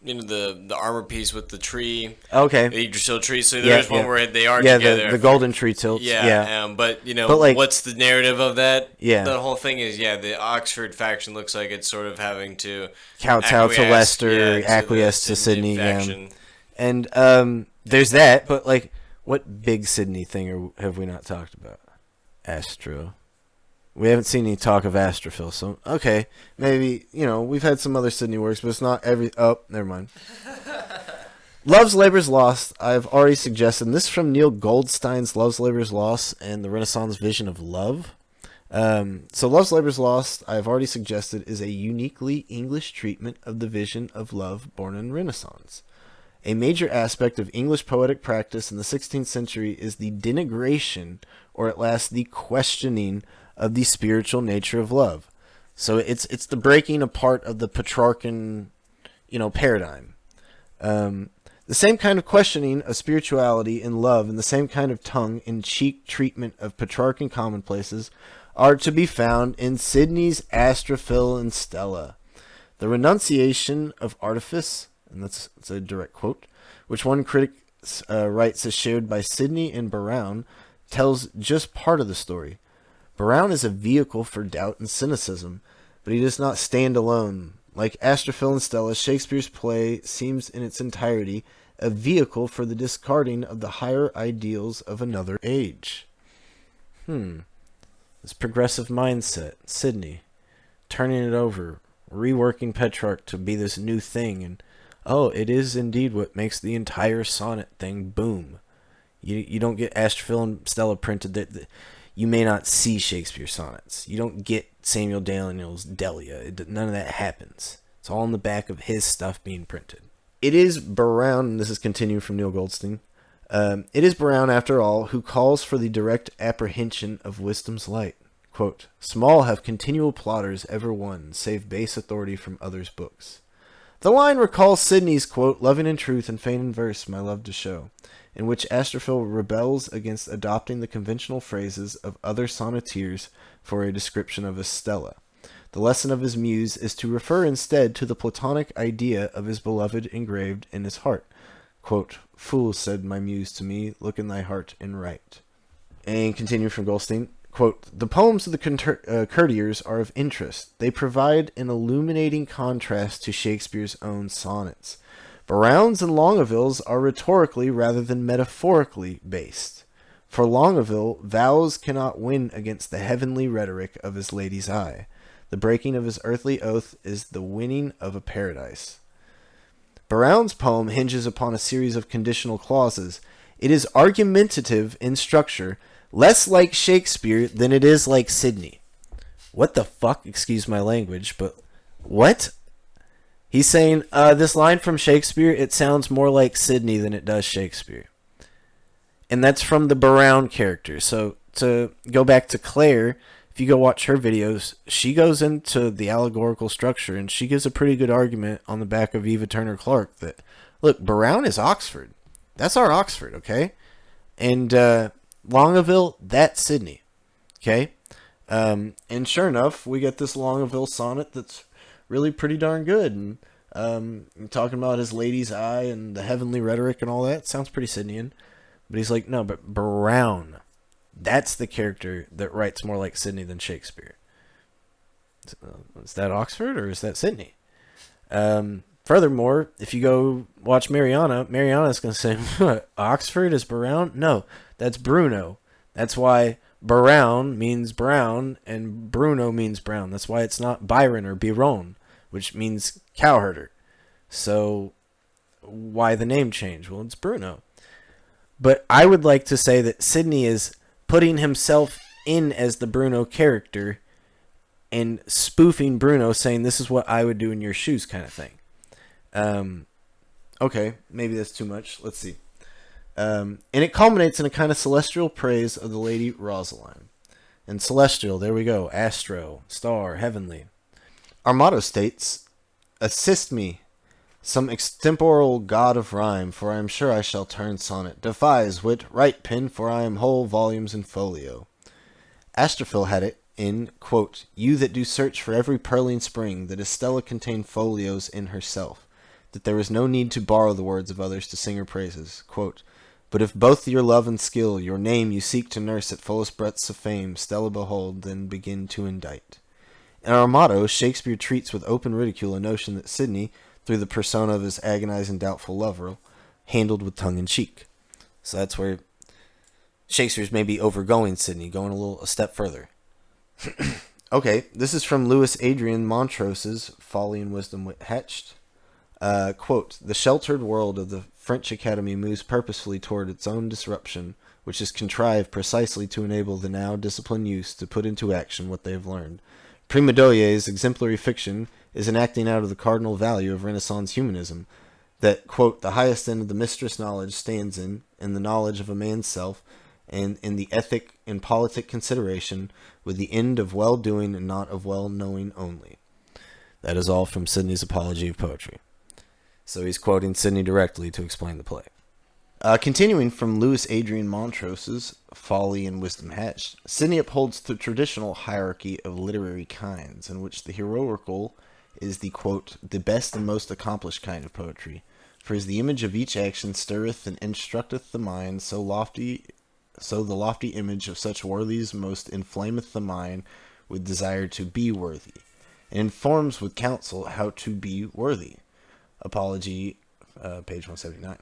the armor piece with the tree. Okay. The Yggdrasil tree. So there's one where they are together. The golden tree tilts. But like, what's the narrative of that? Yeah. The whole thing is the Oxford faction looks like it's sort of having to kowtow to Leicester, acquiesce to Sidney. Yeah. And there's that, but, like, what big Sidney thing have we not talked about? Astro. We haven't seen any talk of Astrophil, so, okay. Maybe, you know, we've had some other Sidney works, but it's not every... Oh, never mind. Love's Labours Lost, I've already suggested. And this is from Neil Goldstein's Love's Labours Lost and the Renaissance Vision of Love. So Love's Labours Lost, I've already suggested, is a uniquely English treatment of the vision of love born in Renaissance. A major aspect of English poetic practice in the 16th century is the denigration, or at last the questioning, of the spiritual nature of love. So it's the breaking apart of the Petrarchan, you know, paradigm. The same kind of questioning of spirituality in love and the same kind of tongue-in-cheek treatment of Petrarchan commonplaces are to be found in Sidney's Astrophil and Stella. The renunciation of artifice, and that's a direct quote, which one critic writes is shared by Sidney and Brown, tells just part of the story. Brown is a vehicle for doubt and cynicism, but he does not stand alone. Like Astrophil and Stella, Shakespeare's play seems in its entirety a vehicle for the discarding of the higher ideals of another age. This progressive mindset, Sidney, turning it over, reworking Petrarch to be this new thing, and it is indeed what makes the entire sonnet thing boom. You don't get Astrophil and Stella printed that you may not see Shakespeare sonnets. You don't get Samuel Daniel's Delia. None of that happens. It's all in the back of his stuff being printed. It is Brown, and this is continued from Neil Goldstein, it is Brown, after all, who calls for the direct apprehension of wisdom's light. Quote, "Small have continual plotters ever won, save base authority from others' books." The line recalls Sidney's, quote, "Loving in truth and fain in verse, my love to show," in which Astrophil rebels against adopting the conventional phrases of other sonneteers for a description of a Stella. The lesson of his muse is to refer instead to the Platonic idea of his beloved engraved in his heart. Quote, "Fool, said my muse to me, look in thy heart and write." And continue from Goldstein. Quote, the poems of the courtiers are of interest. They provide an illuminating contrast to Shakespeare's own sonnets. Browne's and Longaville's are rhetorically rather than metaphorically based. For Longaville, vows cannot win against the heavenly rhetoric of his lady's eye. The breaking of his earthly oath is the winning of a paradise. Browne's poem hinges upon a series of conditional clauses. It is argumentative in structure, less like Shakespeare than it is like Sidney. What the fuck? Excuse my language, but what? He's saying, this line from Shakespeare, it sounds more like Sidney than it does Shakespeare. And that's from the Browne character. So to go back to Claire, if you go watch her videos, she goes into the allegorical structure, and she gives a pretty good argument on the back of Eva Turner Clarke that, look, Browne is Oxford. That's our Oxford, okay? And Longaville, that's Sidney, okay? And sure enough, we get this Longaville sonnet that's really pretty darn good. And talking about his lady's eye and the heavenly rhetoric and all that, sounds pretty Sidneyan. But he's like, no, but Browne, that's the character that writes more like Sidney than Shakespeare. Is that Oxford or is that Sidney? Furthermore, if you go watch Mariana's going to say, what, Oxford is Browne? No, that's Bruno. That's why Browne means brown and Bruno means brown. That's why it's not Byron or Biron, which means cowherder. So why the name change? Well, it's Bruno. But I would like to say that Sidney is putting himself in as the Bruno character and spoofing Bruno, saying this is what I would do in your shoes kind of thing. Okay, maybe that's too much. Let's see. And it culminates in a kind of celestial praise of the Lady Rosaline. And celestial, there we go. Astro, star, heavenly. Our motto states, assist me, some extemporal god of rhyme, for I am sure I shall turn sonnet. Defies wit, write pen, for I am whole volumes in folio. Astrophil had it in, quote, you that do search for every purling spring, that Estella contained folios in herself, that there is no need to borrow the words of others to sing her praises. Quote, but if both your love and skill, your name you seek to nurse at fullest breadths of fame, Stella behold, then begin to indite. In our motto, Shakespeare treats with open ridicule a notion that Sidney, through the persona of his agonizing doubtful lover, handled with tongue-in-cheek. So that's where Shakespeare's maybe overgoing Sidney, going a step further. Okay, this is from Louis Adrien Montrose's Folly and Wisdom Hatched. Quote, the sheltered world of the French Academy moves purposefully toward its own disruption, which is contrived precisely to enable the now disciplined youth to put into action what they have learned. Prima Dolie's exemplary fiction is an acting out of the cardinal value of Renaissance humanism, that, quote, the highest end of the mistress knowledge stands in the knowledge of a man's self, and in the ethic and politic consideration, with the end of well-doing and not of well-knowing only. That is all from Sidney's Apology of Poetry. So he's quoting Sidney directly to explain the play. Continuing from Louis Adrien Montrose's Folly and Wisdom Hatched, Sidney upholds the traditional hierarchy of literary kinds, in which the heroical is the, quote, the best and most accomplished kind of poetry. For as the image of each action stirreth and instructeth the mind, so the lofty image of such worthies most inflameth the mind with desire to be worthy, and informs with counsel how to be worthy. Apology, page 179.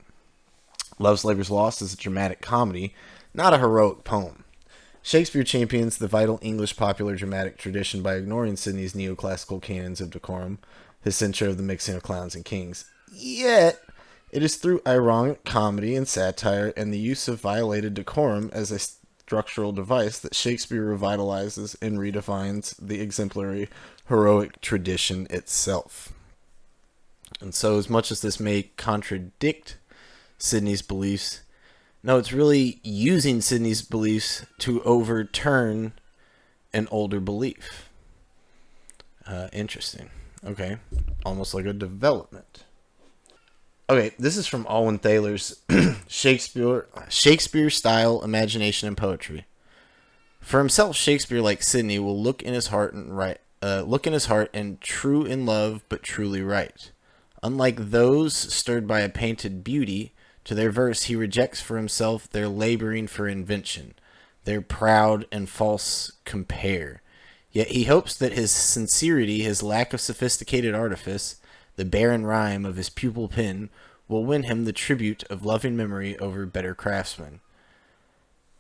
Love's Labour's Lost is a dramatic comedy, not a heroic poem. Shakespeare champions the vital English popular dramatic tradition by ignoring Sidney's neoclassical canons of decorum, his censure of the mixing of clowns and kings. Yet, it is through ironic comedy and satire and the use of violated decorum as a structural device that Shakespeare revitalizes and redefines the exemplary heroic tradition itself. And so, as much as this may contradict Sidney's beliefs, no, it's really using Sidney's beliefs to overturn an older belief. Interesting. Okay. Almost like a development. Okay, this is from Alwyn Thaler's Shakespeare-style imagination and poetry. For himself, Shakespeare, like Sidney, will look in his heart and true in love, but truly right. Unlike those stirred by a painted beauty, to their verse he rejects for himself their laboring for invention. their proud and false compare. Yet he hopes that his sincerity, his lack of sophisticated artifice, the barren rhyme of his pupil pen, will win him the tribute of loving memory over better craftsmen.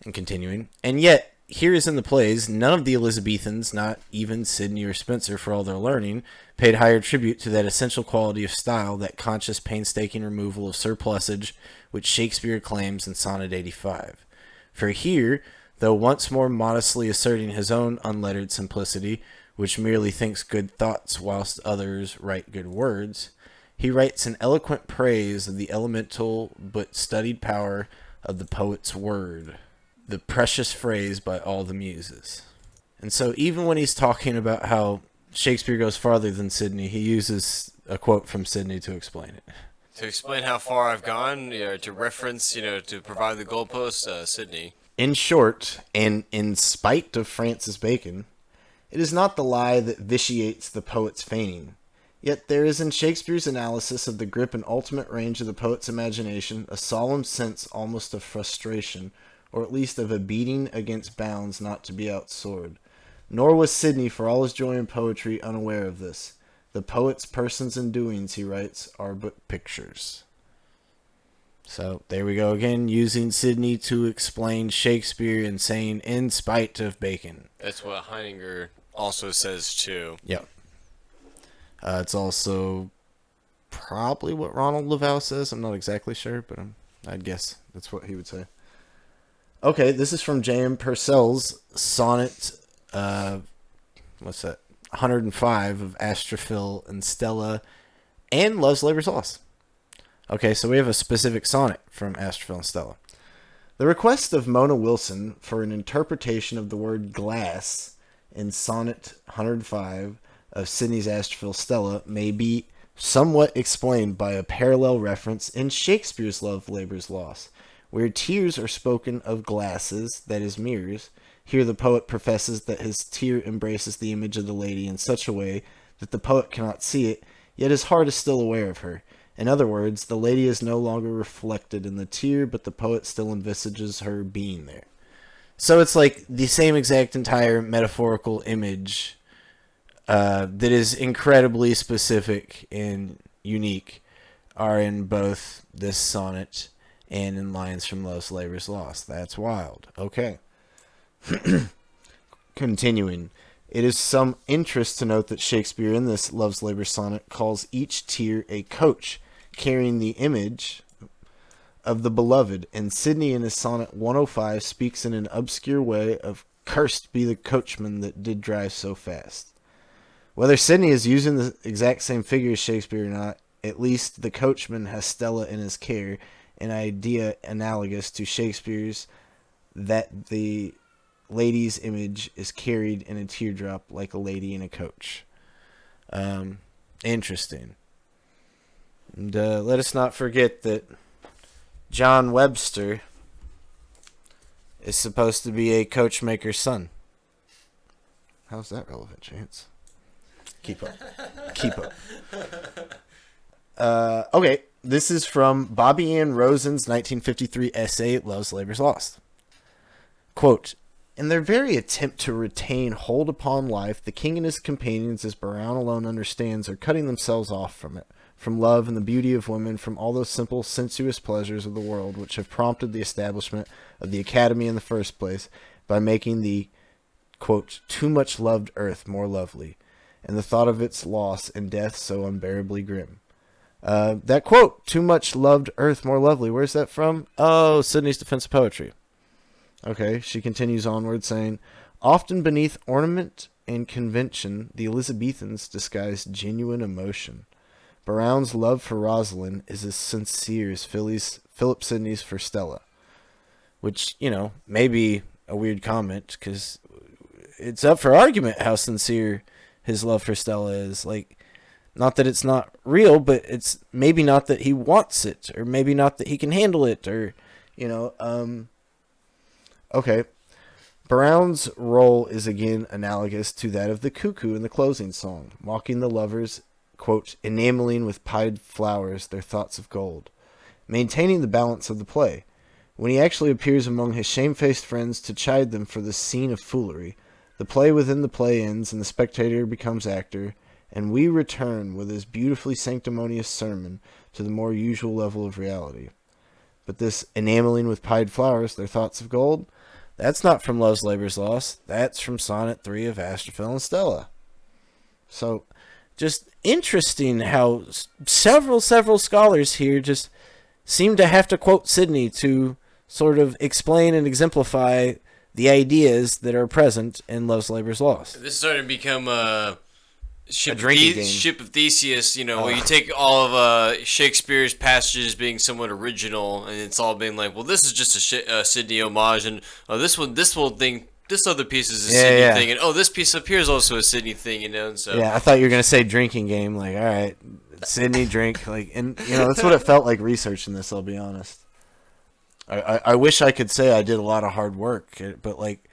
And continuing, and yet, here as in the plays, none of the Elizabethans, not even Sidney or Spenser for all their learning, paid higher tribute to that essential quality of style, that conscious, painstaking removal of surplusage, which Shakespeare claims in Sonnet 85. For here, though once more modestly asserting his own unlettered simplicity, which merely thinks good thoughts whilst others write good words, he writes an eloquent praise of the elemental but studied power of the poet's word, the precious phrase by all the muses. And so even when he's talking about how Shakespeare goes farther than Sidney, he uses a quote from Sidney to explain it. To explain how far I've gone, to reference, to provide the goalpost, Sidney. In short, and in spite of Francis Bacon, it is not the lie that vitiates the poet's feigning. Yet there is in Shakespeare's analysis of the grip and ultimate range of the poet's imagination a solemn sense almost of frustration, or at least of a beating against bounds not to be outsoared. Nor was Sidney, for all his joy in poetry, unaware of this. The poet's persons and doings, he writes, are but pictures. So there we go again, using Sidney to explain Shakespeare and saying in spite of Bacon. That's what Heininger also says too. Yep. It's also probably what Ronald Laval says. I'm not exactly sure, but I'd guess that's what he would say. Okay, this is from J.M. Purcell's sonnet, what's that? 105 of Astrophil and Stella and Love's Labour's Lost. Okay, so we have a specific sonnet from Astrophil and Stella. The request of Mona Wilson for an interpretation of the word glass in sonnet 105 of Sidney's Astrophil Stella may be somewhat explained by a parallel reference in Shakespeare's Love's Labour's Lost, where tears are spoken of glasses, that is mirrors. Here the poet professes that his tear embraces the image of the lady in such a way that the poet cannot see it, yet his heart is still aware of her. In other words, the lady is no longer reflected in the tear, but the poet still envisages her being there. So it's like the same exact entire metaphorical image that is incredibly specific and unique are in both this sonnet and in lines from Love's Labour's Lost. That's wild. Okay. Continuing. It is some interest to note that Shakespeare in this Love's Labour sonnet calls each tear a coach, carrying the image of the beloved, and Sidney in his sonnet 105 speaks in an obscure way of "Cursed be the coachman that did drive so fast." Whether Sidney is using the exact same figure as Shakespeare or not, at least the coachman has Stella in his care, an idea analogous to Shakespeare's that the lady's image is carried in a teardrop like a lady in a coach. Interesting. And let us not forget that John Webster is supposed to be a coachmaker's son. How's that relevant, Chance? Keep up. Keep up. Okay, this is from Bobby Ann Rosen's 1953 essay, Love's Labour's Lost. Quote, in their very attempt to retain hold upon life, the king and his companions, as Brown alone understands, are cutting themselves off from it, from love and the beauty of women, from all those simple, sensuous pleasures of the world which have prompted the establishment of the Academy in the first place, by making the, quote, too much loved earth more lovely, and the thought of its loss and death so unbearably grim. That quote, too much loved earth more lovely, where's that from? Oh, Sidney's Defense of Poetry. Okay, she continues onward, saying, often beneath ornament and convention, the Elizabethans disguised genuine emotion. Brown's love for Rosalind is as sincere as Philip Sidney's for Stella. Which, may be a weird comment, because it's up for argument how sincere his love for Stella is. Like, not that it's not real, but it's maybe not that he wants it, or maybe not that he can handle it, or, Okay. Brown's role is again analogous to that of the cuckoo in the closing song, mocking the lovers, quote, enameling with pied flowers their thoughts of gold, maintaining the balance of the play. when he actually appears among his shamefaced friends to chide them for this scene of foolery. The play within the play ends, and the spectator becomes actor, and we return with his beautifully sanctimonious sermon to the more usual level of reality. But this enameling with pied flowers their thoughts of gold, that's not from Love's Labour's Lost. That's from Sonnet 3 of Astrophil and Stella. So, just interesting how several scholars here just seem to have to quote Sidney to sort of explain and exemplify the ideas that are present in Love's Labour's Lost. This is starting to become a Ship of Theseus, where you take all of Shakespeare's passages being somewhat original, and it's all being like, well, this is just a Sidney homage, and this other piece is a Sidney thing, and this piece up here is also a Sidney thing, and so. Yeah, I thought you were gonna say drinking game, like, all right, Sidney drink, like, and that's what it felt like researching this. I'll be honest. I wish I could say I did a lot of hard work, but like,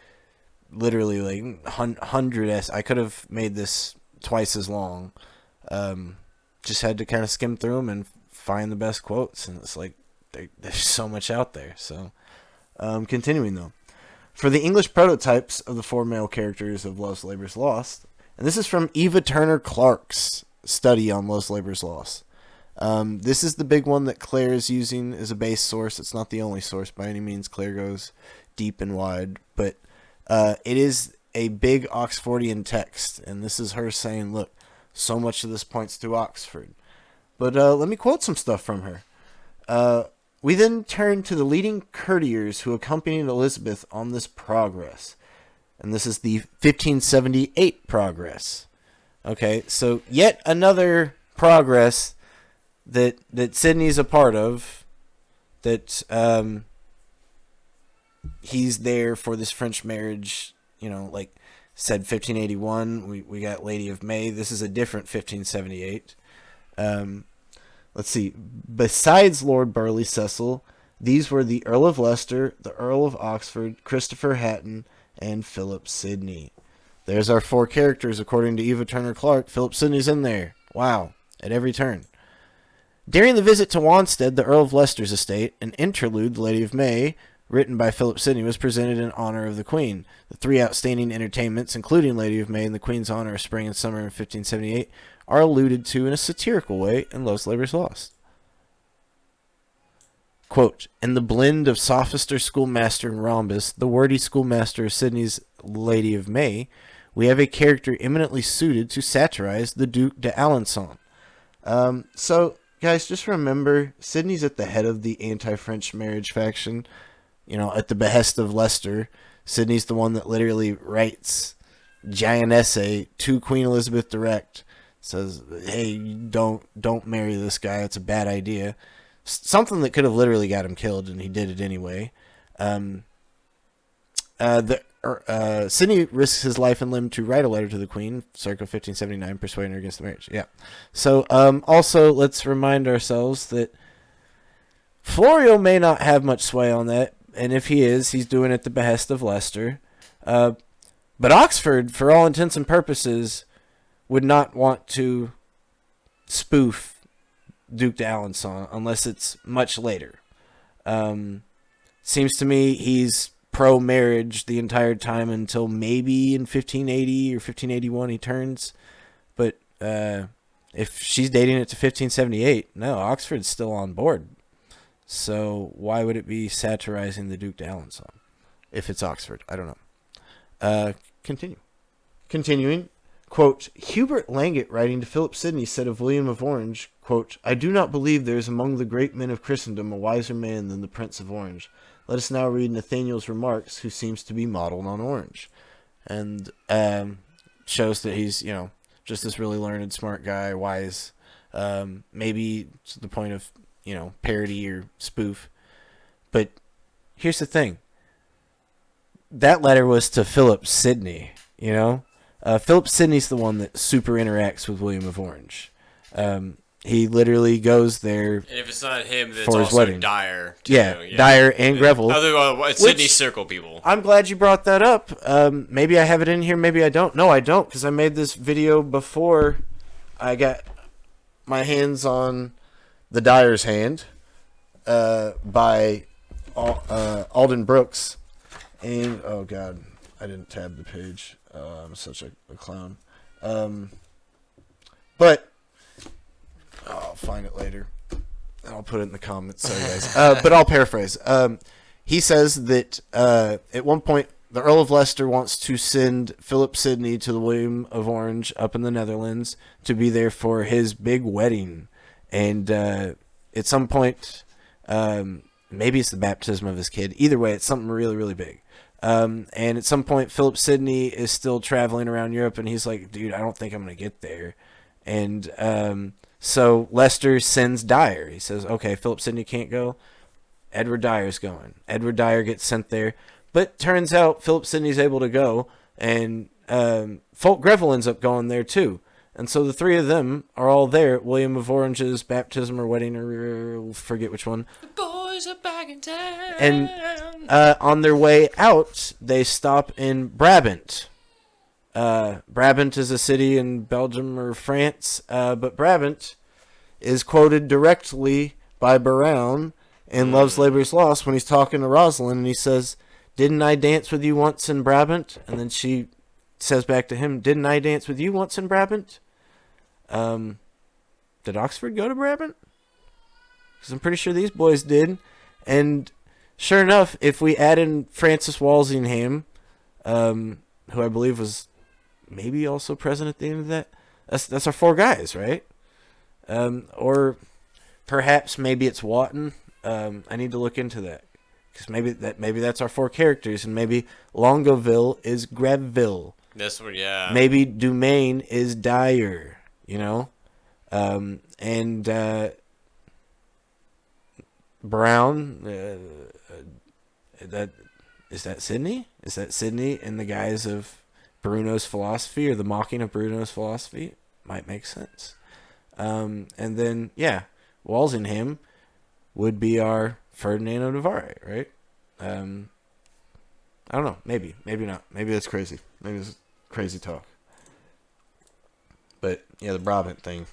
literally, like 100 I could have made this twice as long. Just had to kind of skim through them and find the best quotes, and it's like there's so much out there. So continuing though, for the English prototypes of the 4 male characters of Love's Labour's Lost, and this is from Eva Turner Clarke's study on Love's Labour's Lost. This is the big one that Claire is using as a base source. It's not the only source by any means. Claire goes deep and wide, but it is a big Oxfordian text, and this is her saying, look, so much of this points to Oxford. But let me quote some stuff from her. We then turn to the leading courtiers who accompanied Elizabeth on this progress. And this is the 1578 progress. Okay, so yet another progress that Sidney's a part of, that he's there for this French marriage. Like said 1581, we got Lady of May. This is a different 1578. Let's see. Besides Lord Burleigh Cecil, these were the Earl of Leicester, the Earl of Oxford, Christopher Hatton, and Philip Sidney. There's our 4 characters according to Eva Turner Clarke. Philip Sidney's in there. Wow. At every turn. During the visit to Wanstead, the Earl of Leicester's estate, an interlude, The Lady of May, written by Philip Sidney, was presented in honor of the Queen. The 3 outstanding entertainments, including Lady of May and the Queen's honor of spring and summer in 1578, are alluded to in a satirical way in Love's Labour's Lost. Quote, in the blend of sophister schoolmaster and rhombus, the wordy schoolmaster of Sidney's Lady of May, we have a character eminently suited to satirize the Duc d'Alençon. So, guys, just remember, Sidney's at the head of the anti-French marriage faction. At the behest of Leicester. Sidney's the one that literally writes giant essay to Queen Elizabeth direct. Says, hey, don't marry this guy. It's a bad idea. Something that could have literally got him killed, and he did it anyway. Sidney risks his life and limb to write a letter to the Queen, circa 1579, persuading her against the marriage. Yeah. So, also, let's remind ourselves that Florio may not have much sway on that. And if he is, he's doing it at the behest of Leicester. But Oxford, for all intents and purposes, would not want to spoof Duc d'Alençon unless it's much later. Seems to me he's pro-marriage the entire time until maybe in 1580 or 1581 he turns. But if she's dating it to 1578, no, Oxford's still on board. So why would it be satirizing the Duc d'Alençon if it's Oxford? I don't know. Continuing, quote, Hubert Langet, writing to Philip Sidney, said of William of Orange, quote, I do not believe there is among the great men of Christendom a wiser man than the Prince of Orange. Let us now read Nathaniel's remarks, who seems to be modeled on Orange. And shows that he's, just this really learned, smart guy, wise. Maybe to the point of parody or spoof. But here's the thing. That letter was to Philip Sidney, Philip Sidney's the one that super interacts with William of Orange. He literally goes there. And if it's not him, then it's also Dyer. Too, yeah, Dyer and Greville. Sidney Circle people. I'm glad you brought that up. Maybe I have it in here, maybe I don't. No, I don't, because I made this video before I got my hands on the Dyer's Hand by Alden Brooks. And, oh god, I didn't tab the page. I'm such a clown. But, I'll find it later. I'll put it in the comments. Sorry, guys. But I'll paraphrase. He says that at one point, the Earl of Leicester wants to send Philip Sidney to the William of Orange up in the Netherlands to be there for his big wedding. And at some point, maybe it's the baptism of his kid. Either way, it's something really, really big. And at some point, Philip Sidney is still traveling around Europe, and he's like, dude, I don't think I'm going to get there. And so Leicester sends Dyer. He says, okay, Philip Sidney can't go. Edward Dyer's going. Edward Dyer gets sent there. But turns out Philip Sidney's able to go, and Fulk Greville ends up going there too. And so the three of them are all there at William of Orange's baptism or wedding, or forget which one. The boys are back in town. And on their way out, they stop in Brabant. Brabant is a city in Belgium or France, but Brabant is quoted directly by Brown in Love's Labour's Lost when he's talking to Rosalind, and he says, "Didn't I dance with you once in Brabant?" And then she says back to him, "Didn't I dance with you once in Brabant?" Did Oxford go to Brabant? Because I'm pretty sure these boys did. And sure enough, if we add in Francis Walsingham, who I believe was maybe also present at the end of that, that's our four guys, right? Or perhaps maybe it's Wotton. I need to look into that. Because maybe that's our four characters, and maybe Longueville is Greville. That's what, yeah. Maybe Dumaine is Dyer, you know? And Brown, is that Sidney? Is that Sidney in the guise of Bruno's philosophy, or the mocking of Bruno's philosophy? Might make sense. And then, yeah, Walsingham would be our Ferdinand of Navarre, right? I don't know. Maybe not. Maybe that's crazy. Maybe it's crazy talk. But yeah, the Brabant thing.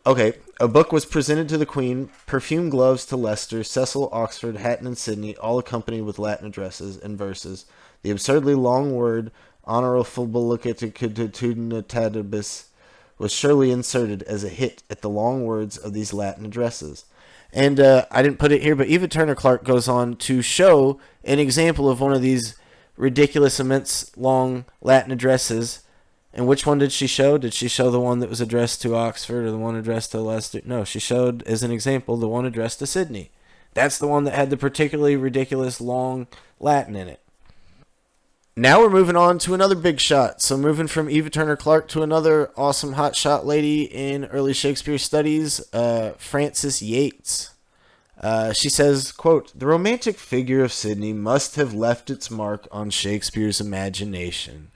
Okay, a book was presented to the Queen, perfumed gloves to Leicester, Cecil, Oxford, Hatton, and Sidney, all accompanied with Latin addresses and verses. The absurdly long word honorabilitatudinatabis was surely inserted as a hit at the long words of these Latin addresses. And I didn't put it here, but Eva Turner Clarke goes on to show an example of one of these ridiculous, immense, long Latin addresses. And which one did she show? Did she show the one that was addressed to Oxford or the one addressed to Leicester? No, she showed, as an example, the one addressed to Sidney. That's the one that had the particularly ridiculous, long Latin in it. Now we're moving on to another big shot. So moving from Eva Turner Clarke to another awesome hotshot lady in early Shakespeare studies, Frances Yates. She says, quote, "The romantic figure of Sidney must have left its mark on Shakespeare's imagination,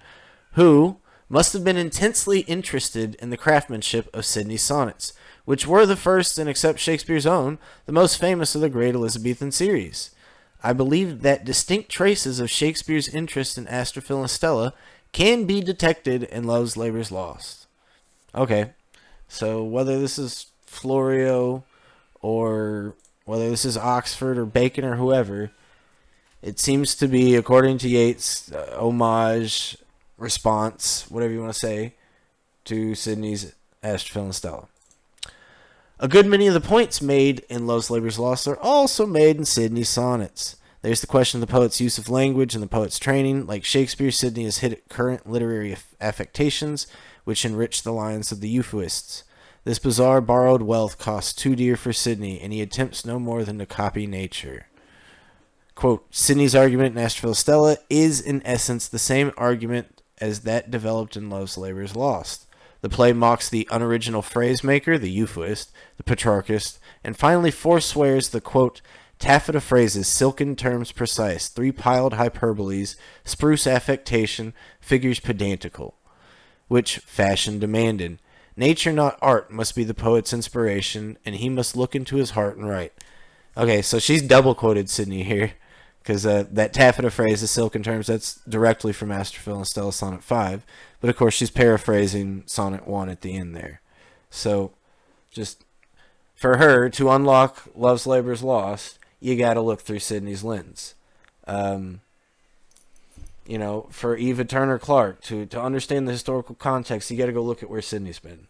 who must have been intensely interested in the craftsmanship of Sidney's sonnets, which were the first, and except Shakespeare's own, the most famous of the great Elizabethan series. I believe that distinct traces of Shakespeare's interest in Astrophil and Stella can be detected in Love's Labour's Lost." Okay, so whether this is Florio or whether this is Oxford or Bacon or whoever, it seems to be, according to Yates, homage, response, whatever you want to say, to Sidney's Astrophil and Stella. A good many of the points made in Love's Labour's Lost are also made in Sidney's sonnets. There's the question of the poet's use of language and the poet's training. Like Shakespeare, Sidney has hit at current literary affectations, which enrich the lines of the euphuists. This bizarre borrowed wealth costs too dear for Sidney, and he attempts no more than to copy nature. Quote, "Sidney's argument in Astrophil and Stella is in essence the same argument as that developed in Love's Labour's Lost. The play mocks the unoriginal phrase-maker, the euphuist, the Petrarchist, and finally forswears the, quote, taffeta phrases, silken terms precise, three-piled hyperboles, spruce affectation, figures pedantical, which fashion demanded. Nature, not art, must be the poet's inspiration, and he must look into his heart and write." Okay, so she's double-quoted Sidney here, because that taffeta phrase, the silken terms, that's directly from Astrophil and Stella Sonnet 5. But, of course, she's paraphrasing Sonnet 1 at the end there. So, just for her to unlock Love's Labour's Lost, you got to look through Sidney's lens. For Eva Turner Clark, to understand the historical context, you got to go look at where Sidney's been.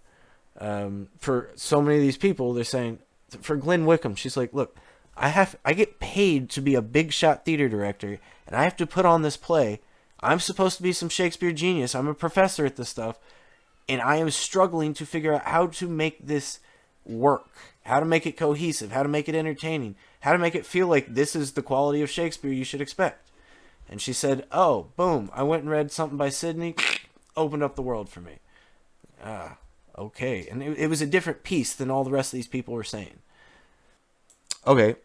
For so many of these people, they're saying, for Glenn Wickham, she's like, look, I get paid to be a big shot theater director, and I have to put on this play. I'm supposed to be some Shakespeare genius. I'm a professor at this stuff, and I am struggling to figure out how to make this work, how to make it cohesive, how to make it entertaining, how to make it feel like this is the quality of Shakespeare you should expect. And she said, oh, boom, I went and read something by Sidney, opened up the world for me. Okay. And it was a different piece than all the rest of these people were saying. Okay.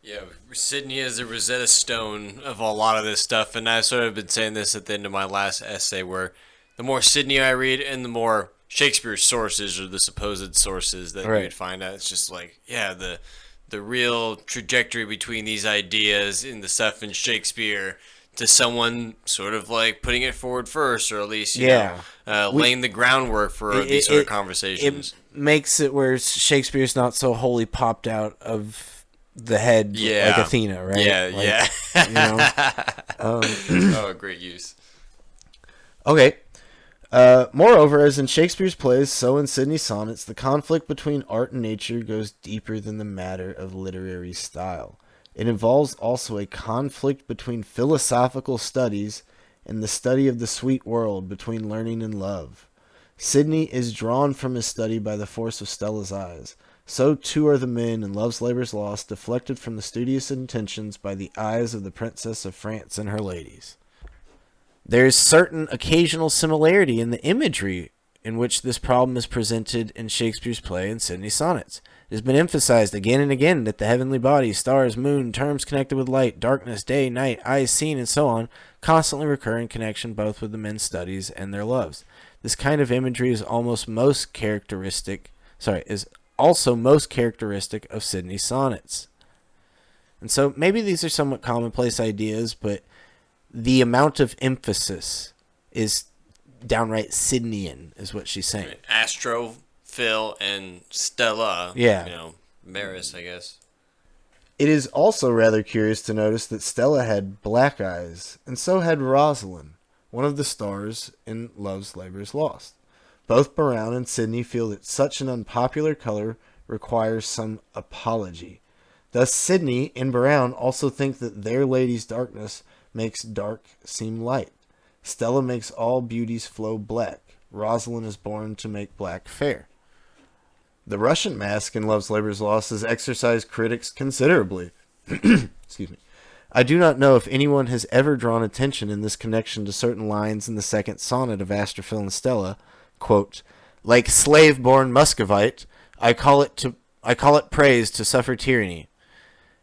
Yeah, Sidney is the Rosetta Stone of a lot of this stuff, and I've sort of been saying this at the end of my last essay, where the more Sidney I read and the more Shakespeare sources or the supposed sources that you would find out, it's just like, yeah, the real trajectory between these ideas in the stuff in Shakespeare to someone sort of like putting it forward first, or at least laying the groundwork for these sort of conversations. It makes it where Shakespeare's not so wholly popped out of the head like Athena, right? Yeah, oh, great use. Okay. Moreover, as in Shakespeare's plays, so in Sidney's sonnets, the conflict between art and nature goes deeper than the matter of literary style. It involves also a conflict between philosophical studies and the study of the sweet world, between learning and love. Sidney is drawn from his study by the force of Stella's eyes. So too are the men in Love's Labour's Lost, deflected from the studious intentions by the eyes of the Princess of France and her ladies. There is certain occasional similarity in the imagery in which this problem is presented in Shakespeare's play and Sidney's sonnets. It has been emphasized again and again that the heavenly bodies, stars, moon, terms connected with light, darkness, day, night, eyes seen, and so on, constantly recur in connection both with the men's studies and their loves. This kind of imagery is also most characteristic of Sidney's sonnets. And so maybe these are somewhat commonplace ideas, but the amount of emphasis is downright Sidneyan, is what she's saying. Astrophil and Stella. Yeah. Maris, I guess. It is also rather curious to notice that Stella had black eyes, and so had Rosalind, one of the stars in Love's Labour's Lost. Both Brown and Sidney feel that such an unpopular color requires some apology. Thus, Sidney and Brown also think that their lady's darkness makes dark seem light. Stella makes all beauties flow black. Rosalind is born to make black fair. The Russian mask in Love's Labour's Lost has exercised critics considerably. Excuse me. I do not know if anyone has ever drawn attention in this connection to certain lines in the second sonnet of Astrophil and Stella. Quote, like slave-born Muscovite, I call it praise to suffer tyranny.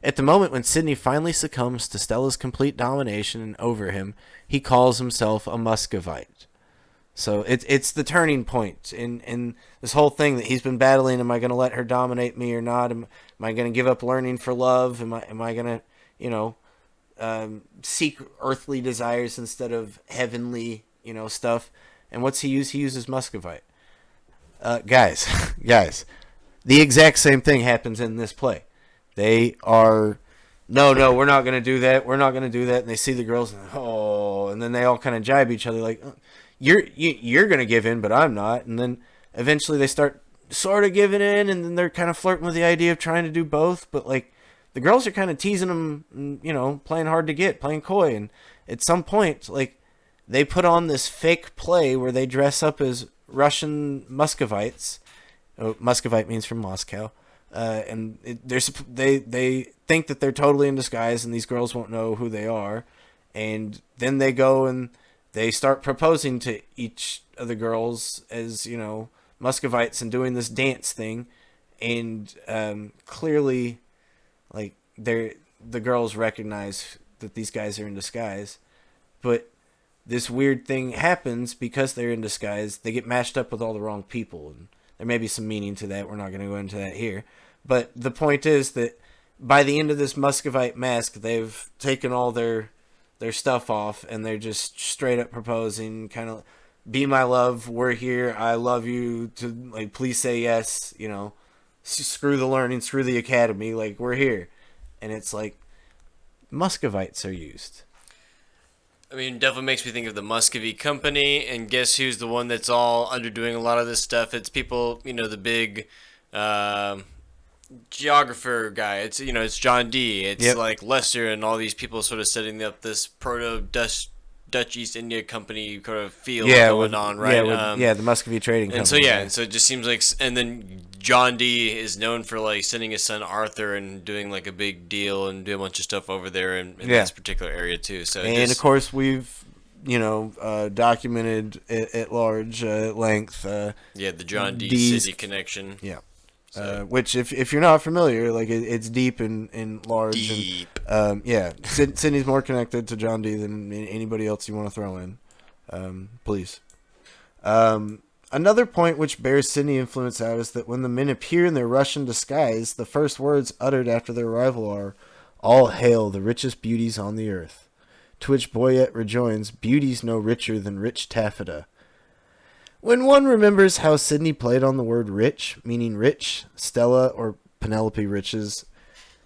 At the moment when Sidney finally succumbs to Stella's complete domination over him, he calls himself a Muscovite. So it's the turning point in this whole thing that he's been battling. Am I going to let her dominate me or not? Am I going to give up learning for love? Am I going to, seek earthly desires instead of heavenly, stuff? And what's he use? He uses Muscovite. Guys, the exact same thing happens in this play. They are, no, we're not going to do that. We're not going to do that. And they see the girls, and then they all kind of jibe each other like, you're going to give in, but I'm not. And then eventually they start sort of giving in, and then they're kind of flirting with the idea of trying to do both. But like the girls are kind of teasing them, playing hard to get, playing coy. And at some point, like they put on this fake play where they dress up as Russian Muscovites. Muscovite means from Moscow. And they think that they're totally in disguise and these girls won't know who they are. And then they go and they start proposing to each of the girls as, Muscovites and doing this dance thing. And clearly, like, the girls recognize that these guys are in disguise. But this weird thing happens because they're in disguise. They get matched up with all the wrong people. And there may be some meaning to that. We're not going to go into that here. But the point is that by the end of this Muscovite mask, they've taken all their stuff off, and they're just straight up proposing, kind of, be my love, we're here, I love you, to like, please say yes, screw the learning, screw the academy, like, we're here. and it's like Muscovites are used. I mean, definitely makes me think of the Muscovy Company, and guess who's the one that's all underdoing a lot of this stuff? It's people, the big geographer guy. It's John Dee. It's like Lester and all these people sort of setting up this Dutch East India Company kind of feel going on, right? The Muscovy Trading Company. And so it just seems like, and then John Dee is known for like sending his son Arthur and doing like a big deal and doing a bunch of stuff over there in this particular area too. So of course we've documented at large length. The John Dee Sidney connection. Yeah. So. Which, if you're not familiar, like it's deep and large. Deep. And, Sidney's more connected to John Dee than anybody else you want to throw in. Please. Another point which bears Sidney influence out is that when the men appear in their Russian disguise, the first words uttered after their arrival are, "All hail the richest beauties on the earth." To which Boyette rejoins, "Beauty's no richer than rich taffeta." When one remembers how Sidney played on the word rich, meaning rich, Stella or Penelope Rich's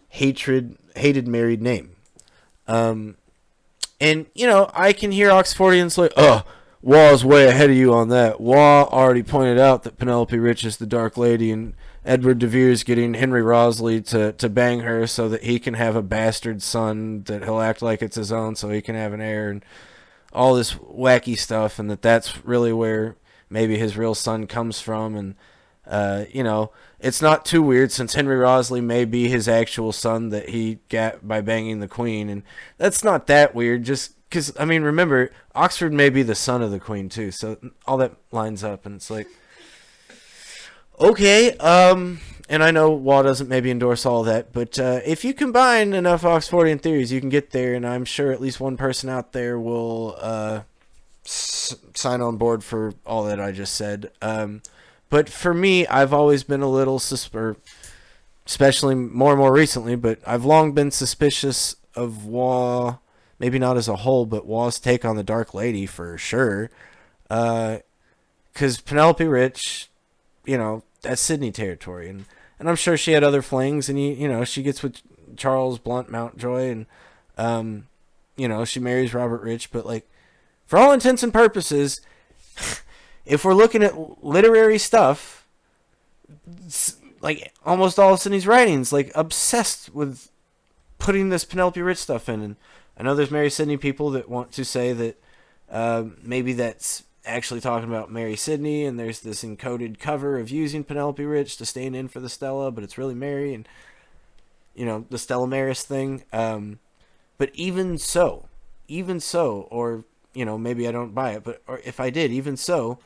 hated married name. And, I can hear Oxfordians like, Waugh's way ahead of you on that. Waugh already pointed out that Penelope Rich is the Dark Lady, and Edward de Vere's getting Henry Wriothesley to bang her so that he can have a bastard son that he'll act like it's his own so he can have an heir, and all this wacky stuff, and that's really where maybe his real son comes from. And it's not too weird since Henry Wriothesley may be his actual son that he got by banging the queen, and that's not that weird, just because, remember, Oxford may be the son of the queen too, so all that lines up, and it's like, okay, and I know Waugh doesn't maybe endorse all that, but if you combine enough Oxfordian theories, you can get there, and I'm sure at least one person out there will sign on board for all that I just said. But for me, I've always been a little especially more and more recently, but I've long been suspicious of Waugh, maybe not as a whole, but Waugh's take on the Dark Lady for sure. Because Penelope Rich, that's Sidney territory, and I'm sure she had other flings, and she gets with Charles Blunt Mountjoy, and she marries Robert Rich, but like, for all intents and purposes, if we're looking at literary stuff, like almost all of Sidney's writings, like obsessed with putting this Penelope Rich stuff in. And I know there's Mary Sidney people that want to say that maybe that's actually talking about Mary Sidney, and there's this encoded cover of using Penelope Rich to stand in for the Stella, but it's really Mary, and the Stella Maris thing. But even so, or maybe I don't buy it, or if I did, even so,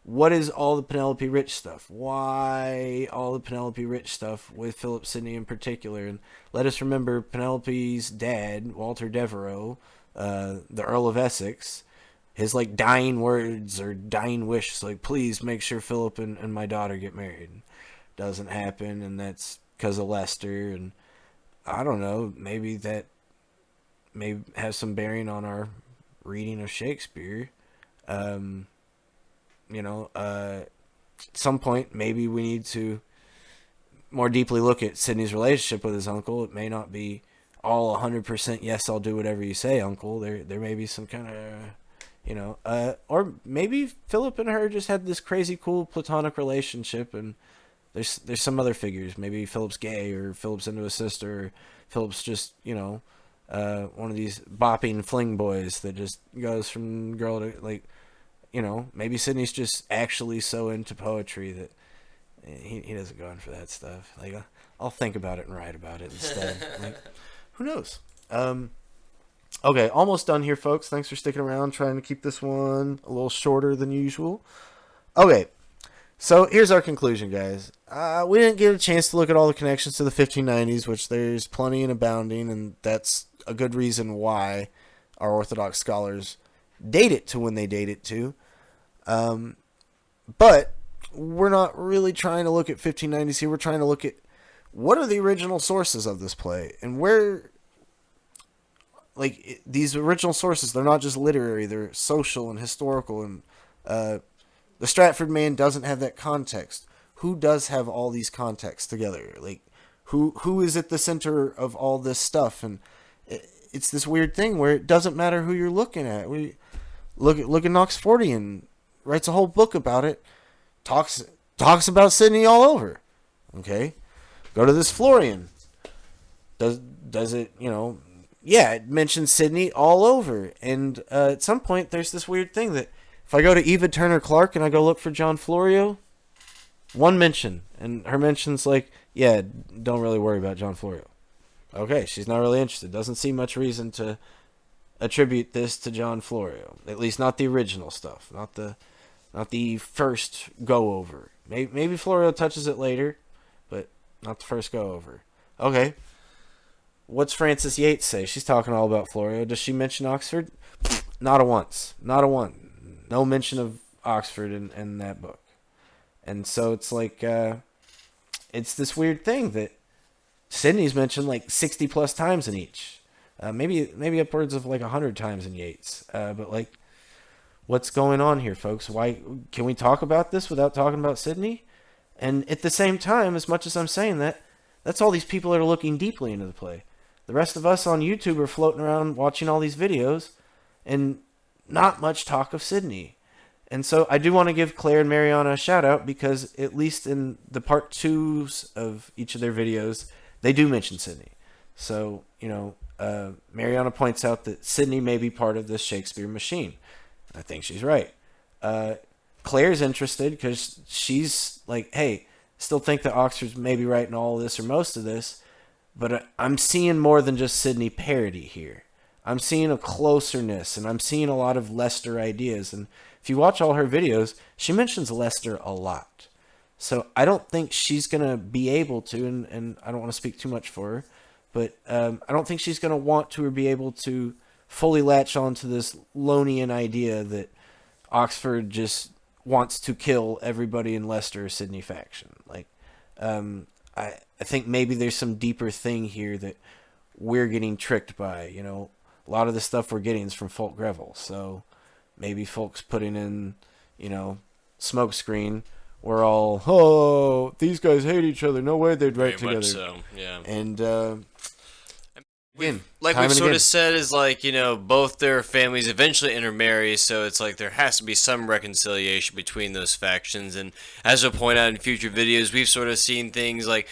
what is all the Penelope Rich stuff? Why all the Penelope Rich stuff with Philip Sidney in particular? And let us remember Penelope's dad, Walter Devereux, the Earl of Essex, his like dying words or dying wish, like, please make sure Philip and my daughter get married. Doesn't happen, and that's because of Leicester, and I don't know, maybe that may have some bearing on our reading of Shakespeare. At some point, maybe we need to more deeply look at Sidney's relationship with his uncle. It may not be all 100% yes, I'll do whatever you say, uncle. There may be some kind of, or maybe Philip and her just had this crazy cool platonic relationship, and there's some other figures. Maybe Philip's gay, or Philip's into his sister, or Philip's just, one of these bopping fling boys that just goes from girl to, like, maybe Sidney's just actually so into poetry that he doesn't go in for that stuff. Like, I'll think about it and write about it instead. Like, who knows? Okay, almost done here, folks. Thanks for sticking around, trying to keep this one a little shorter than usual. Okay, so here's our conclusion, guys. We didn't get a chance to look at all the connections to the 1590s, which there's plenty and abounding, and that's a good reason why our Orthodox scholars date it to when they date it to. But we're not really trying to look at 1590s here. We're trying to look at what are the original sources of this play, and where, like, these original sources, they're not just literary, they're social and historical, and the Stratford man doesn't have that context. Who does have all these contexts together? Like, Who is at the center of all this stuff? And it's this weird thing where it doesn't matter who you're looking at. We look at Oxfordian, writes a whole book about it, talks about Sidney all over. Okay, go to this Florian. Does it, yeah, it mentions Sidney all over. And at some point, there's this weird thing that if I go to Eva Turner Clark and I go look for John Florio, one mention, and her mention's like, yeah, don't really worry about John Florio. Okay, she's not really interested. Doesn't see much reason to attribute this to John Florio. At least not the original stuff, not the first go over. Maybe Florio touches it later, but not the first go over. Okay. What's Frances Yates say? She's talking all about Florio. Does she mention Oxford? Not a once. Not a one. No mention of Oxford in that book. And so it's like, it's this weird thing that Sidney's mentioned like 60 plus times in each. Maybe upwards of like 100 times in Yates. But like, what's going on here, folks? Why can we talk about this without talking about Sidney? And at the same time, as much as I'm saying that, that's all these people that are looking deeply into the play. The rest of us on YouTube are floating around watching all these videos and not much talk of Sidney. And so I do want to give Claire and Mariana a shout out because at least in the part 2s of each of their videos, they do mention Sidney. So, Mariana points out that Sidney may be part of this Shakespeare machine. I think she's right. Claire's interested because she's like, hey, still think that Oxford's maybe writing all of this or most of this, but I'm seeing more than just Sidney parody here. I'm seeing a closeness, and I'm seeing a lot of Lester ideas. And if you watch all her videos, she mentions Lester a lot. So I don't think she's going to be able to, and I don't want to speak too much for her, but I don't think she's going to want to or be able to fully latch on to this Lonian idea that Oxford just wants to kill everybody in Leicester or Sidney faction. Like, I think maybe there's some deeper thing here that we're getting tricked by. A lot of the stuff we're getting is from Folk Greville. So maybe folks putting in, Smokescreen. We're all, these guys hate each other. No way they'd write together. Very much so, yeah. And again, like we've sort of said, is like, both their families eventually intermarry, so it's like there has to be some reconciliation between those factions. And as we'll point out in future videos, we've sort of seen things like,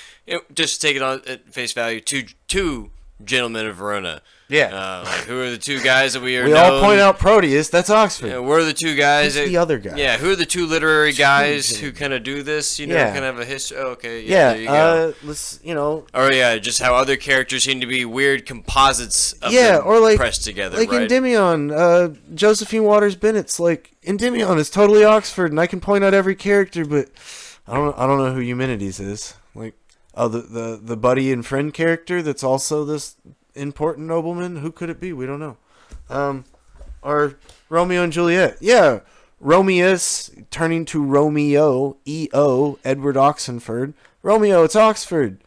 just take it on at face value, two gentlemen of Verona. Yeah. Like, who are the two guys that we are We all point out Proteus. That's Oxford. We're the two guys. Who's the other guy? Yeah, who are the two literary guys who kind of do this? Kind of have a history. Oh, okay. Yeah. There you go. Let's, Or yeah, just how other characters seem to be weird composites of them or like pressed together. Like right? Endymion, Josephine Waters Bennett's like Endymion is totally Oxford, and I can point out every character, but I don't know who Eumenides is. Like, the buddy and friend character that's also this important nobleman. Who could it be? We don't know. Or Romeo and Juliet. Yeah, Romeus turning to Romeo, E.O., Edward Oxenford. Romeo, it's Oxford.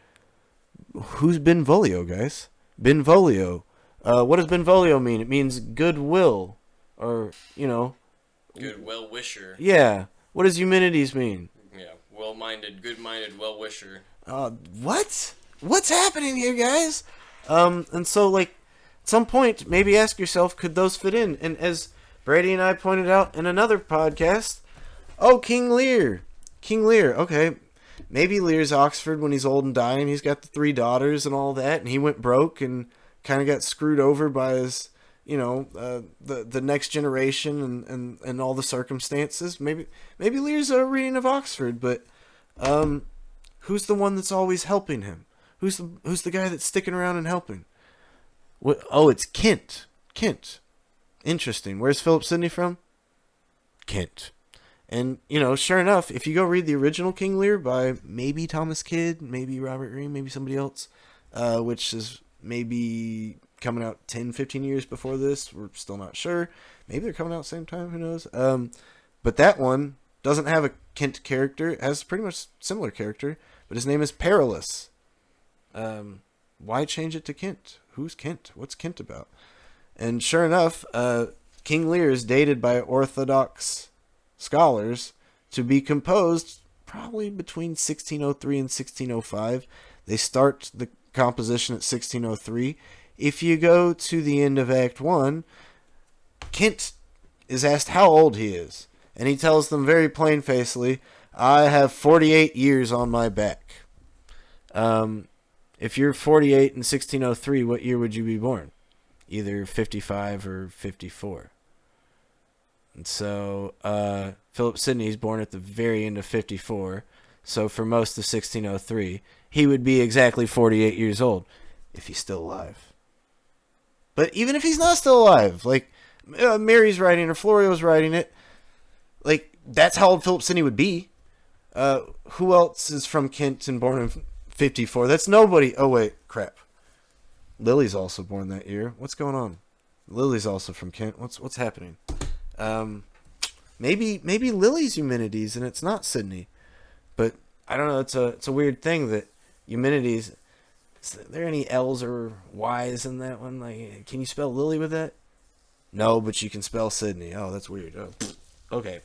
Who's Benvolio, guys? Benvolio. What does Benvolio mean? It means goodwill, or good well-wisher. Yeah. What does Eumenides mean? Yeah, well-minded, good-minded, well-wisher. What? What's happening here, guys? And so, like, at some point, maybe ask yourself, could those fit in? And as Brady and I pointed out in another podcast, King Lear. King Lear, okay. Maybe Lear's Oxford when he's old and dying. He's got the 3 daughters and all that, and he went broke and kind of got screwed over by his, the next generation and all the circumstances. Maybe Lear's a reading of Oxford, but who's the one that's always helping him? Who's the guy that's sticking around and helping? What? Oh, it's Kent. Kent. Interesting. Where's Philip Sidney from? Kent. And, sure enough, if you go read the original King Lear by maybe Thomas Kidd, maybe Robert Greene, maybe somebody else, which is maybe coming out 10, 15 years before this, we're still not sure. Maybe they're coming out at the same time, who knows? But that one doesn't have a Kent character. It has a pretty much similar character, but his name is Perillus. Why change it to Kent? Who's Kent? What's Kent about? And sure enough, King Lear is dated by Orthodox scholars to be composed probably between 1603 and 1605. They start the composition at 1603. If you go to the end of Act 1, Kent is asked how old he is. And he tells them very plain-facedly, I have 48 years on my back. If you're 48 in 1603, what year would you be born? Either 55 or 54. And so Philip Sidney is born at the very end of 54. So for most of 1603, he would be exactly 48 years old if he's still alive. But even if he's not still alive, like Mary's writing or Florio's writing it, like that's how old Philip Sidney would be. Who else is from Kent and born in 54? That's nobody. Oh wait, crap. Lily's also born that year. What's going on? Lily's also from Kent. What's happening? Maybe Lily's Eumenides and it's not Sidney. But I don't know. It's a weird thing that Eumenides. Is there any L's or Y's in that one? Like, can you spell Lily with that? No, but you can spell Sidney. Oh, that's weird. Oh. Okay.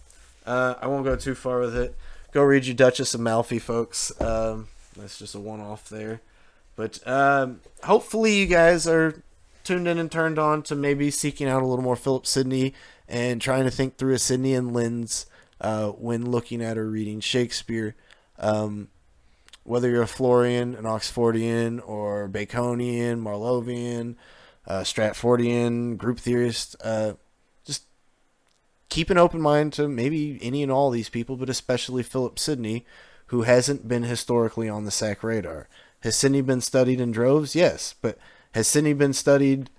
I won't go too far with it. Go read your Duchess of Malfi, folks. That's just a one-off there. But hopefully you guys are tuned in and turned on to maybe seeking out a little more Philip Sidney and trying to think through a Sidneyan lens when looking at or reading Shakespeare. Whether you're a Florian, an Oxfordian, or Baconian, Marlovian, Stratfordian, group theorist, just keep an open mind to maybe any and all these people, but especially Philip Sidney, who hasn't been historically on the SAC radar. Has Sidney been studied in droves? Yes, but has Sidney been studied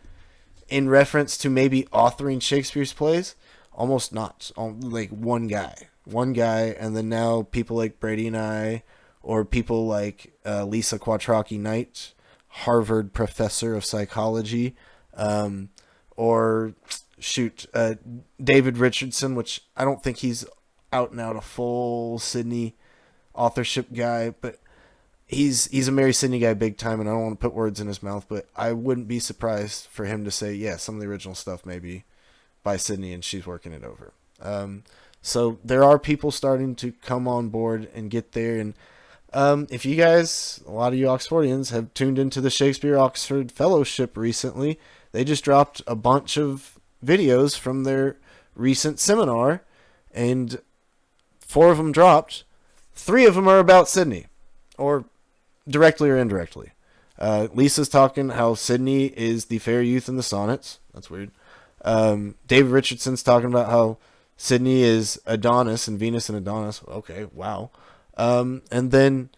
in reference to maybe authoring Shakespeare's plays? Almost not. Like one guy, and then now people like Brady and I, or people like Lisa Quattrocki Knight, Harvard professor of psychology, or David Richardson, which I don't think he's out and out a full Sidney authorship guy, but he's a Mary Sidney guy big time, and I don't want to put words in his mouth, but I wouldn't be surprised for him to say, yeah, some of the original stuff maybe by Sidney, and she's working it over. So there are people starting to come on board and get there, and if you guys, a lot of you Oxfordians, have tuned into the Shakespeare Oxford Fellowship recently, they just dropped a bunch of videos from their recent seminar, and 4 of them dropped. 3 of them are about Sidney, or directly or indirectly. Lisa's talking how Sidney is the fair youth in the sonnets. That's weird. David Richardson's talking about how Sidney is Adonis and Venus and Adonis. Okay, wow. And then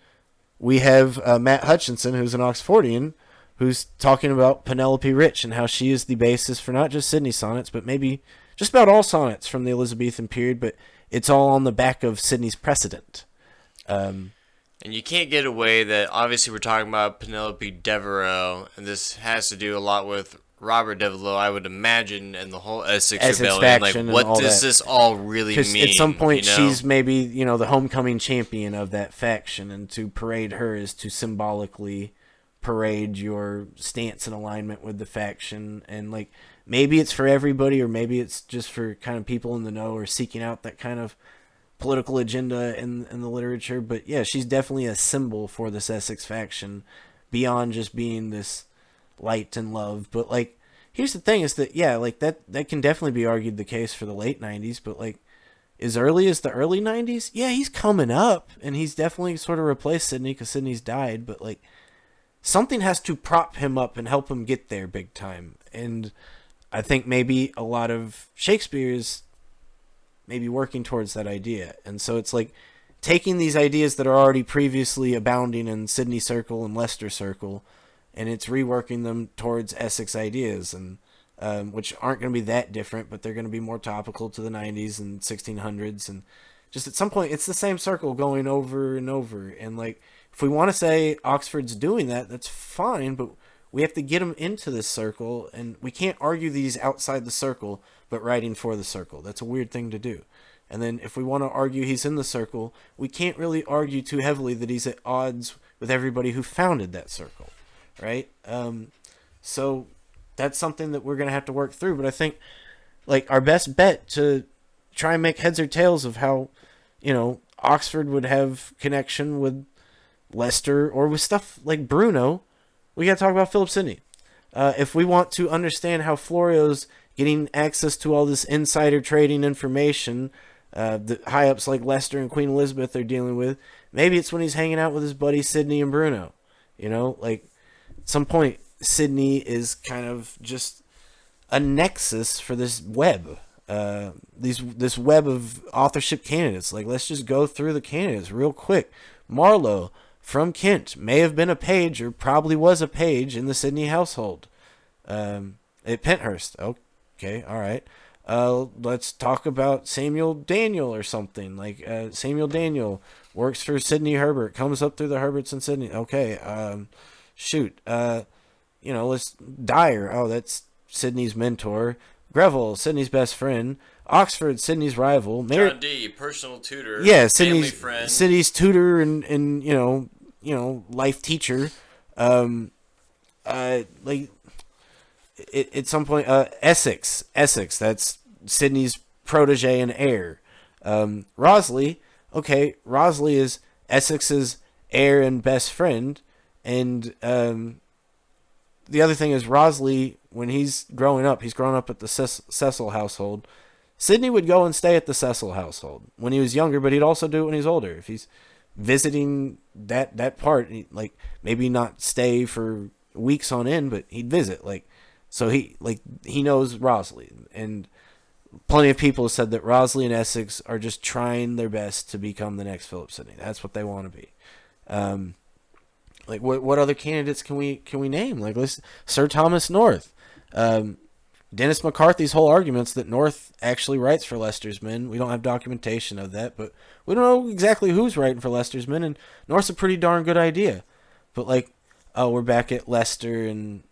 we have Matt Hutchinson, who's an Oxfordian, who's talking about Penelope Rich and how she is the basis for not just Sidney sonnets, but maybe just about all sonnets from the Elizabethan period, but it's all on the back of Sidney's precedent. And you can't get away that obviously we're talking about Penelope Devereux, and this has to do a lot with Robert Devereux, I would imagine, and the whole Essex Rebellion. Like, what does this all really mean? At some point, she's maybe, the homecoming champion of that faction, and to parade her is to symbolically parade your stance in alignment with the faction. And, like, maybe it's for everybody, or maybe it's just for kind of people in the know or seeking out that kind of political agenda in the literature. But, yeah, she's definitely a symbol for this Essex faction beyond just being this light and love. But, like, here's the thing is that, yeah, like, that can definitely be argued the case for the late 90s, but, like, as early as the early 90s, yeah, he's coming up, and he's definitely sort of replaced Sidney because Sidney's died, but, like, something has to prop him up and help him get there big time. And I think maybe a lot of Shakespeare is maybe working towards that idea. And so it's like taking these ideas that are already previously abounding in Sidney Circle and Leicester Circle, and it's reworking them towards Essex ideas, and which aren't going to be that different, but they're going to be more topical to the 90s and 1600s. And just at some point, it's the same circle going over and over. And, like, if we want to say Oxford's doing that, that's fine, but we have to get them into this circle, and we can't argue these outside the circle, but writing for the circle. That's a weird thing to do. And then if we want to argue he's in the circle, we can't really argue too heavily that he's at odds with everybody who founded that circle, right? So that's something that we're going to have to work through. But I think, like, our best bet to try and make heads or tails of how, Oxford would have connection with Lester or with stuff like Bruno, we got to talk about Philip Sidney. If we want to understand how Florio's getting access to all this insider trading information that high-ups like Lester and Queen Elizabeth are dealing with, maybe it's when he's hanging out with his buddies Sidney and Bruno. Like, at some point, Sidney is kind of just a nexus for this web. This web of authorship candidates. Like, let's just go through the candidates real quick. Marlowe from Kent may have been a page, or probably was a page, in the Sidney household. At Penthurst. Okay, all right. Let's talk about Samuel Daniel or something. Like, Samuel Daniel works for Sidney Herbert, comes up through the Herberts and Sidney. Okay, let's Dyer. Oh, that's Sidney's mentor. Greville, Sidney's best friend. Oxford, Sidney's rival. John D, personal tutor. Yeah, family friend. Sidney's tutor and life teacher. At some point, Essex, that's Sidney's protege and heir. Rosley is Essex's heir and best friend, and the other thing is Rosley, when he's growing up at the Cecil household. Sidney would go and stay at the Cecil household when he was younger, but he'd also do it when he's older. If he's visiting that part, like, maybe not stay for weeks on end, but he'd visit. So he knows Rosley, and plenty of people have said that Rosley and Essex are just trying their best to become the next Philip Sidney. That's what they want to be. What other candidates can we name? Like, Sir Thomas North. Dennis McCarthy's whole argument's that North actually writes for Leicester's Men. We don't have documentation of that, but we don't know exactly who's writing for Leicester's Men, and North's a pretty darn good idea. But, we're back at Leicester, and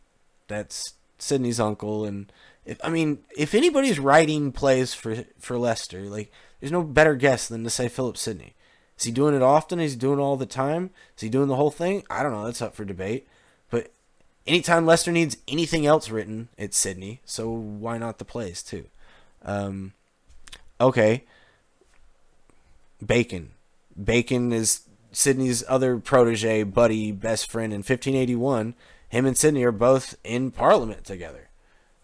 that's Sidney's uncle, and if anybody's writing plays for Leicester, there's no better guess than to say Philip Sidney. Is he doing it often? Is he doing it all the time? Is he doing the whole thing? I don't know. That's up for debate. But anytime Leicester needs anything else written, it's Sidney. So why not the plays too? Okay. Bacon. Bacon is Sidney's other protege, buddy, best friend. In 1581, him and Sidney are both in Parliament together.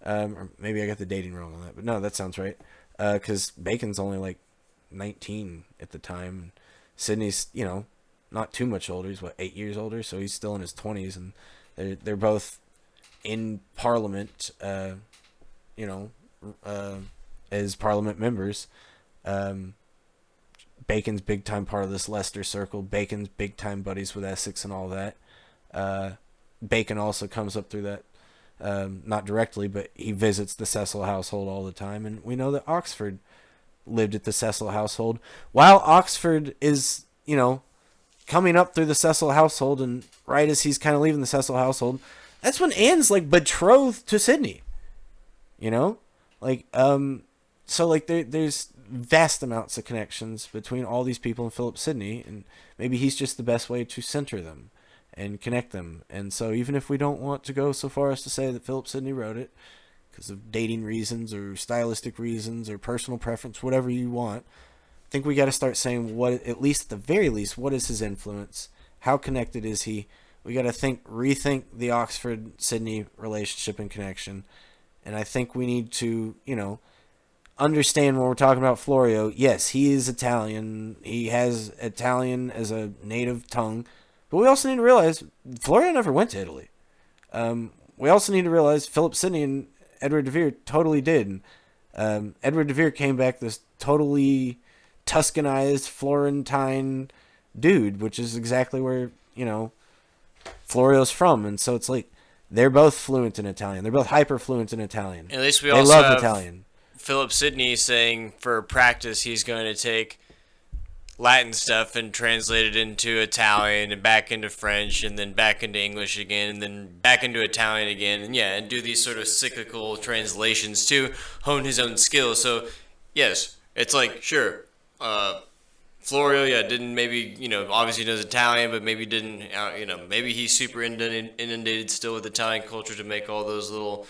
Or maybe I got the dating wrong on that, but no, that sounds right. Because Bacon's only 19 at the time. Sidney's, not too much older. He's 8 years older, so he's still in his 20s, and they're both in Parliament, as Parliament members. Bacon's big time part of this Leicester circle. Bacon's big time buddies with Essex and all that. Bacon also comes up through that, not directly, but he visits the Cecil household all the time, and we know that Oxford lived at the Cecil household. While Oxford is, coming up through the Cecil household, and right as he's kind of leaving the Cecil household, that's when Anne's betrothed to Sidney. There's vast amounts of connections between all these people and Philip Sidney, and maybe he's just the best way to center them and connect them. And so even if we don't want to go so far as to say that Philip Sidney wrote it because of dating reasons or stylistic reasons or personal preference, whatever you want, I think we got to start saying at the very least, what is his influence? How connected is he? We got to rethink the Oxford-Sidney relationship and connection. And I think we need to, understand when we're talking about Florio, yes, he is Italian. He has Italian as a native tongue. But we also need to realize Florio never went to Italy. We also need to realize Philip Sidney and Edward de Vere totally did. Edward de Vere came back this totally Tuscanized Florentine dude, which is exactly where, Florio's from. And so it's they're both fluent in Italian. They're both hyper fluent in Italian. At least they love Italian. Philip Sidney saying for practice he's going to take Latin stuff and translate it into Italian and back into French and then back into English again and then back into Italian again and do these sort of cyclical translations to hone his own skills. So yes, it's sure, Florio didn't maybe obviously knows Italian, but maybe didn't maybe he's super inundated still with Italian culture to make all those little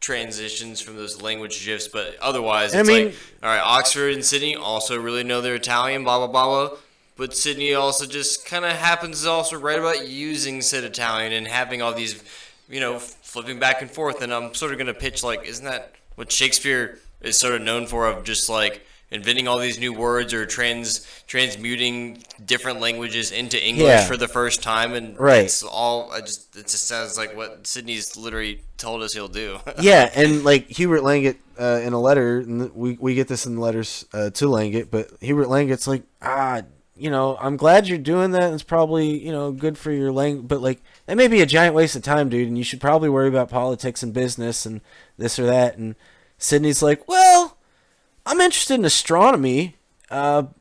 transitions from those language shifts, but otherwise it's all right, Oxford and Sydney also really know their Italian, blah blah blah blah, but Sidney also just kind of happens to also write about using said Italian and having all these, flipping back and forth. And I'm sort of gonna pitch like, isn't that what Shakespeare is sort of known for, of just like inventing all these new words or transmuting different languages into English for the first time, and it's all it just sounds like what Sidney's literally told us he'll do. Yeah, and like Hubert Langet in a letter, and we get this in letters to Langet, but Hubert Langet's like, I'm glad you're doing that. It's probably good for your language, but like that may be a giant waste of time, dude, and you should probably worry about politics and business and this or that. And Sidney's like, well, I'm interested in astronomy, but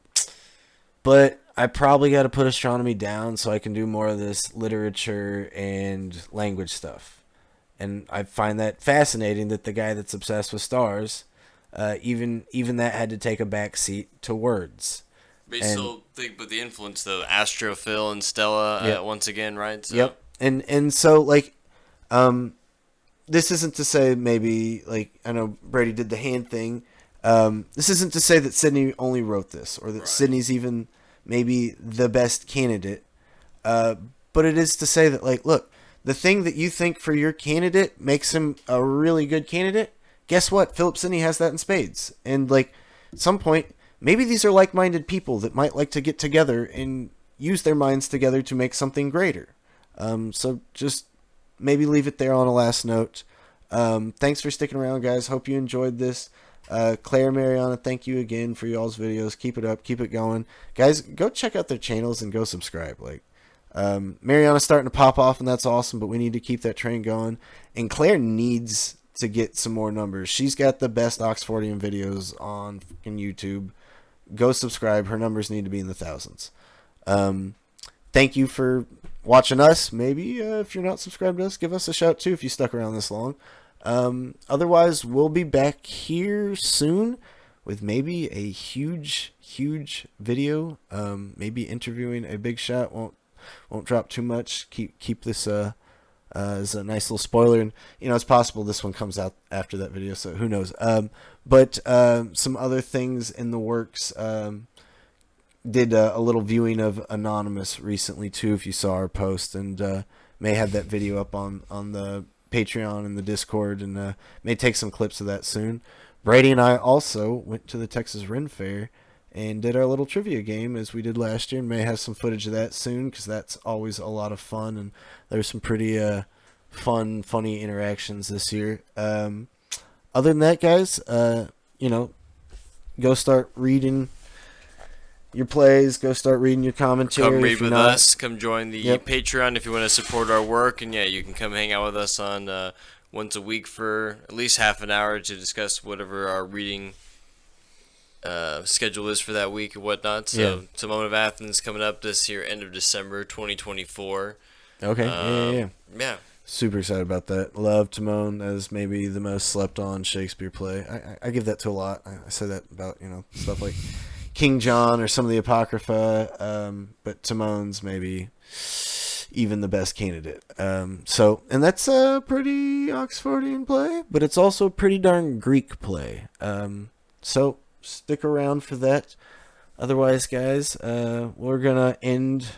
I probably got to put astronomy down so I can do more of this literature and language stuff. And I find that fascinating that the guy that's obsessed with stars, even that had to take a back seat to words. But you still think, but the influence though, Astrophil and Stella, once again, right? So. Yep. And so like, this isn't to say maybe like I know Brady did the hand thing. This isn't to say that Sidney only wrote this, or that Sidney's even maybe the best candidate. But it is to say that, like, look, the thing that you think for your candidate makes him a really good candidate, guess what? Philip Sidney has that in spades. And, like, at some point, maybe these are like-minded people that might like to get together and use their minds together to make something greater. So just maybe leave it there on a last note. Thanks for sticking around, guys. Hope you enjoyed this. Claire, Mariana, thank you again for y'all's videos. Keep it up, keep it going, guys. Go check out their channels and go subscribe. Like, Mariana's starting to pop off, and that's awesome. But we need to keep that train going. And Claire needs to get some more numbers. She's got the best Oxfordian videos on fucking YouTube. Go subscribe. Her numbers need to be in the thousands. Thank you for watching us. Maybe if you're not subscribed to us, give us a shout too if you stuck around this long. Otherwise, we'll be back here soon with maybe a huge video. Maybe interviewing a big shot. Won't drop too much. Keep this as a nice little spoiler, and it's possible this one comes out after that video, so who knows. But some other things in the works. Did a little viewing of Anonymous recently too, if you saw our post, and may have that video up on the Patreon and the Discord, and may take some clips of that soon. Brady and I also went to the Texas Ren Fair and did our little trivia game as we did last year, and may have some footage of that soon, because that's always a lot of fun, and there's some pretty funny interactions this year. Other than that, guys, go start reading your plays, go start reading your commentary. Come read with us. Come join the Patreon if you want to support our work. And you can come hang out with us on once a week for at least half an hour to discuss whatever our reading schedule is for that week and whatnot. So Timon of Athens coming up this here end of December 2024. Okay. Yeah. Super excited about that. Love Timon as maybe the most slept on Shakespeare play. I give that to a lot. I say that about stuff like King John or some of the Apocrypha, but Timon's maybe even the best candidate. And that's a pretty Oxfordian play, but it's also a pretty darn Greek play. So stick around for that. Otherwise, guys, we're gonna end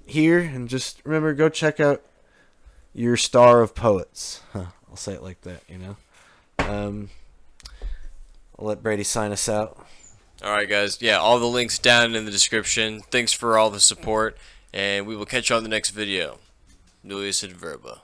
here, and just remember, go check out your Star of Poets. I'll say it like that, I'll let Brady sign us out. Alright, guys. All the links down in the description. Thanks for all the support, and we will catch you on the next video. Nullius ad verba.